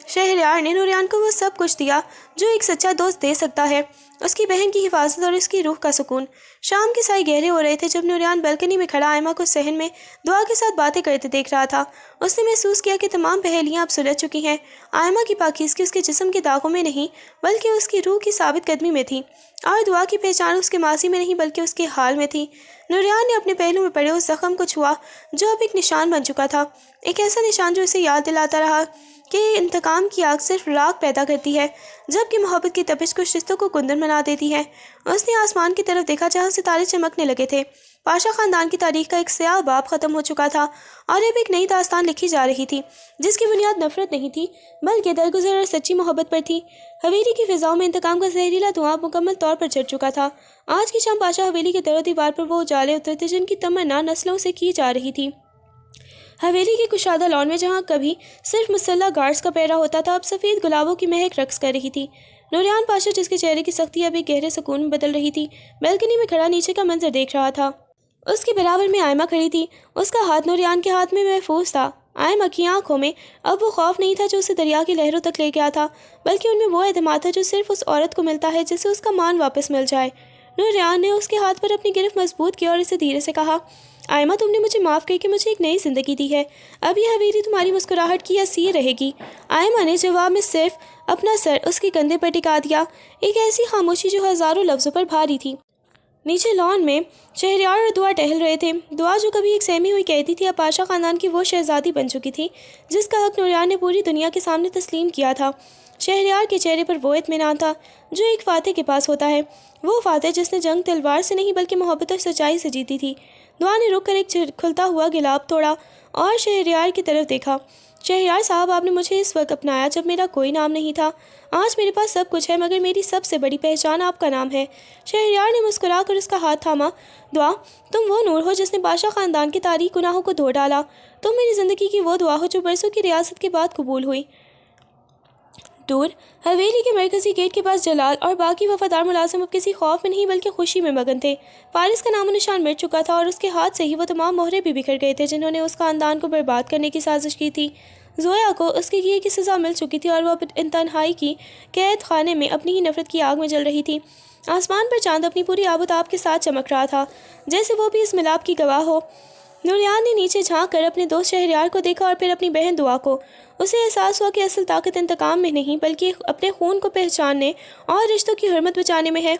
شہریار نے نوریان کو وہ سب کچھ دیا جو ایک سچا دوست دے سکتا ہے، اس کی بہن کی حفاظت اور اس کی روح کا سکون۔ شام کے سائے گہرے ہو رہے تھے جب نوریان بالکنی میں کھڑا آئمہ کو صحن میں دعا کے ساتھ باتیں کرتے دیکھ رہا تھا۔ اس نے محسوس کیا کہ تمام پہیلیاں اب سلجھ چکی ہیں۔ آئمہ کی پاکیزگی اس کے جسم کے داغوں میں نہیں بلکہ اس کی روح کی ثابت قدمی میں تھی، اور دعا کی پہچان اس کے ماضی میں نہیں بلکہ اس کے حال میں تھی۔ نوریان نے اپنے پہلو میں پڑے اس زخم کو چھوا جو اب ایک نشان بن چکا تھا، ایک ایسا نشان جو اسے یاد دلاتا رہا کہ انتقام کی آگ صرف راگ پیدا کرتی ہے جبکہ محبت کی تپش کچھ رشتوں کو کندن بنا دیتی ہے۔ اس نے آسمان کی طرف دیکھا جہاں ستارے چمکنے لگے تھے۔ پاشا خاندان کی تاریخ کا ایک سیاہ باب ختم ہو چکا تھا اور اب ایک نئی داستان لکھی جا رہی تھی جس کی بنیاد نفرت نہیں تھی بلکہ درگزر اور سچی محبت پر تھی۔ حویلی کی فضاؤں میں انتقام کا زہریلا دھواں مکمل طور پر چڑھ چکا تھا۔ آج کی شام پاشا حویلی کے در و دیوار پر وہ اجالے اترتے جن کی تمنا نسلوں سے کی جا رہی تھی۔ حویلی کی کشادہ لان میں جہاں کبھی صرف مسلح گارڈز کا پہرا ہوتا تھا اب سفید گلابوں کی مہک رقص کر رہی تھی۔ نوریان پاشا جس کے چہرے کی سختی اب ایک گہرے سکون میں بدل رہی تھی بیلکنی میں کھڑا نیچے کا منظر دیکھ رہا تھا۔ اس کے برابر میں آئمہ کھڑی تھی، اس کا ہاتھ نوریان کے ہاتھ میں محفوظ تھا۔ آئمہ کی آنکھوں میں اب وہ خوف نہیں تھا جو اسے دریا کی لہروں تک لے گیا تھا بلکہ ان میں وہ اعتماد تھا جو صرف اس عورت کو ملتا ہے جسے اس کا مان واپس مل جائے۔ نوریان نے اس کے ہاتھ پر اپنی گرفت مضبوط کی اور اسے دھیرے سے کہا، آئمہ تم نے مجھے معاف کر کے مجھے ایک نئی زندگی دی ہے، اب یہ حویلی تمہاری مسکراہٹ کی اسیر رہے گی۔ آئمہ نے جواب میں صرف اپنا سر اس کے کندھے پر ٹکا دیا، ایک ایسی خاموشی جو ہزاروں لفظوں پر بھاری تھی۔ نیچے لان میں شہریار اور دعا ٹہل رہے تھے۔ دعا جو کبھی ایک سہمی ہوئی قیدی تھی اب پاشا خاندان کی وہ شہزادی بن چکی تھی جس کا حق نوریان نے پوری دنیا کے سامنے تسلیم کیا تھا۔ شہریار کے چہرے پر وہ اطمینان تھا جو ایک فاتح کے پاس ہوتا ہے، وہ فاتح جس نے جنگ تلوار سے نہیں بلکہ محبت اور سچائی سے جیتی تھی۔ دعا نے رک کر ایک کھلتا ہوا گلاب توڑا اور شہریار کی طرف دیکھا۔ شہریار صاحب، آپ نے مجھے اس وقت اپنایا جب میرا کوئی نام نہیں تھا۔ آج میرے پاس سب کچھ ہے مگر میری سب سے بڑی پہچان آپ کا نام ہے۔ شہریار نے مسکرا کر اس کا ہاتھ تھاما۔ دعا، تم وہ نور ہو جس نے پاشا خاندان کے تاریک گناہوں کو دھو ڈالا۔ تم میری زندگی کی وہ دعا ہو جو برسوں کی ریاست کے بعد قبول ہوئی۔ دور حویلی کے مرکزی گیٹ کے پاس جلال اور باقی وفادار ملازم اب کسی خوف میں نہیں بلکہ خوشی میں مگن تھے۔ فارس کا نام و نشان مٹ چکا تھا اور اس کے ہاتھ سے ہی وہ تمام مہرے بھی بکھر گئے تھے جنہوں نے اس خاندان کو برباد کرنے کی سازش کی تھی۔ زویا کو اس کے کیے کی سزا مل چکی تھی اور وہ اب تنہائی کی قید خانے میں اپنی ہی نفرت کی آگ میں جل رہی تھی۔ آسمان پر چاند اپنی پوری آب و تاب کے ساتھ چمک رہا تھا جیسے وہ بھی اس ملاپ کی گواہ ہو۔ نوریان نے نیچے جھانک کر اپنے دوست شہریار کو دیکھا اور پھر اپنی بہن دعا کو۔ اسے احساس ہوا کہ اصل طاقت انتقام میں نہیں بلکہ اپنے خون کو پہچاننے اور رشتوں کی حرمت بچانے میں ہے۔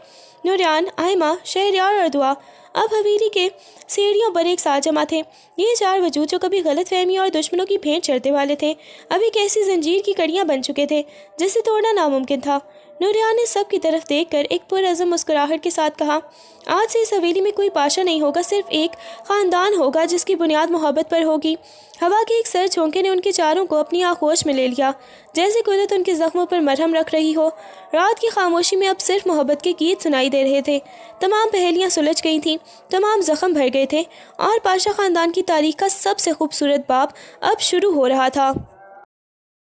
نوریان، آئمہ، شہریار اور دعا اب حویلی کے سیڑھیوں پر ایک ساتھ جمع تھے۔ یہ چار وجود جو کبھی غلط فہمی اور دشمنوں کی بھینٹ چڑھتے والے تھے، اب ایک ایسی زنجیر کی کڑیاں بن چکے تھے جسے توڑنا ناممکن تھا۔ نوریان نے سب کی طرف دیکھ کر ایک پرعزم مسکراہٹ کے ساتھ کہا، آج سے اس حویلی میں کوئی پاشا نہیں ہوگا، صرف ایک خاندان ہوگا جس کی بنیاد محبت پر ہوگی۔ ہوا کے ایک سر جھونکے نے ان کے چاروں کو اپنی آغوش میں لے لیا، جیسے قدرت ان کے زخموں پر مرہم رکھ رہی ہو۔ رات کی خاموشی میں اب صرف محبت کے گیت سنائی دے رہے تھے۔ تمام پہیلیاں سلجھ گئی تھیں، تمام زخم بھر گئے تھے، اور پاشا خاندان کی تاریخ کا سب سے خوبصورت باب اب شروع ہو رہا تھا۔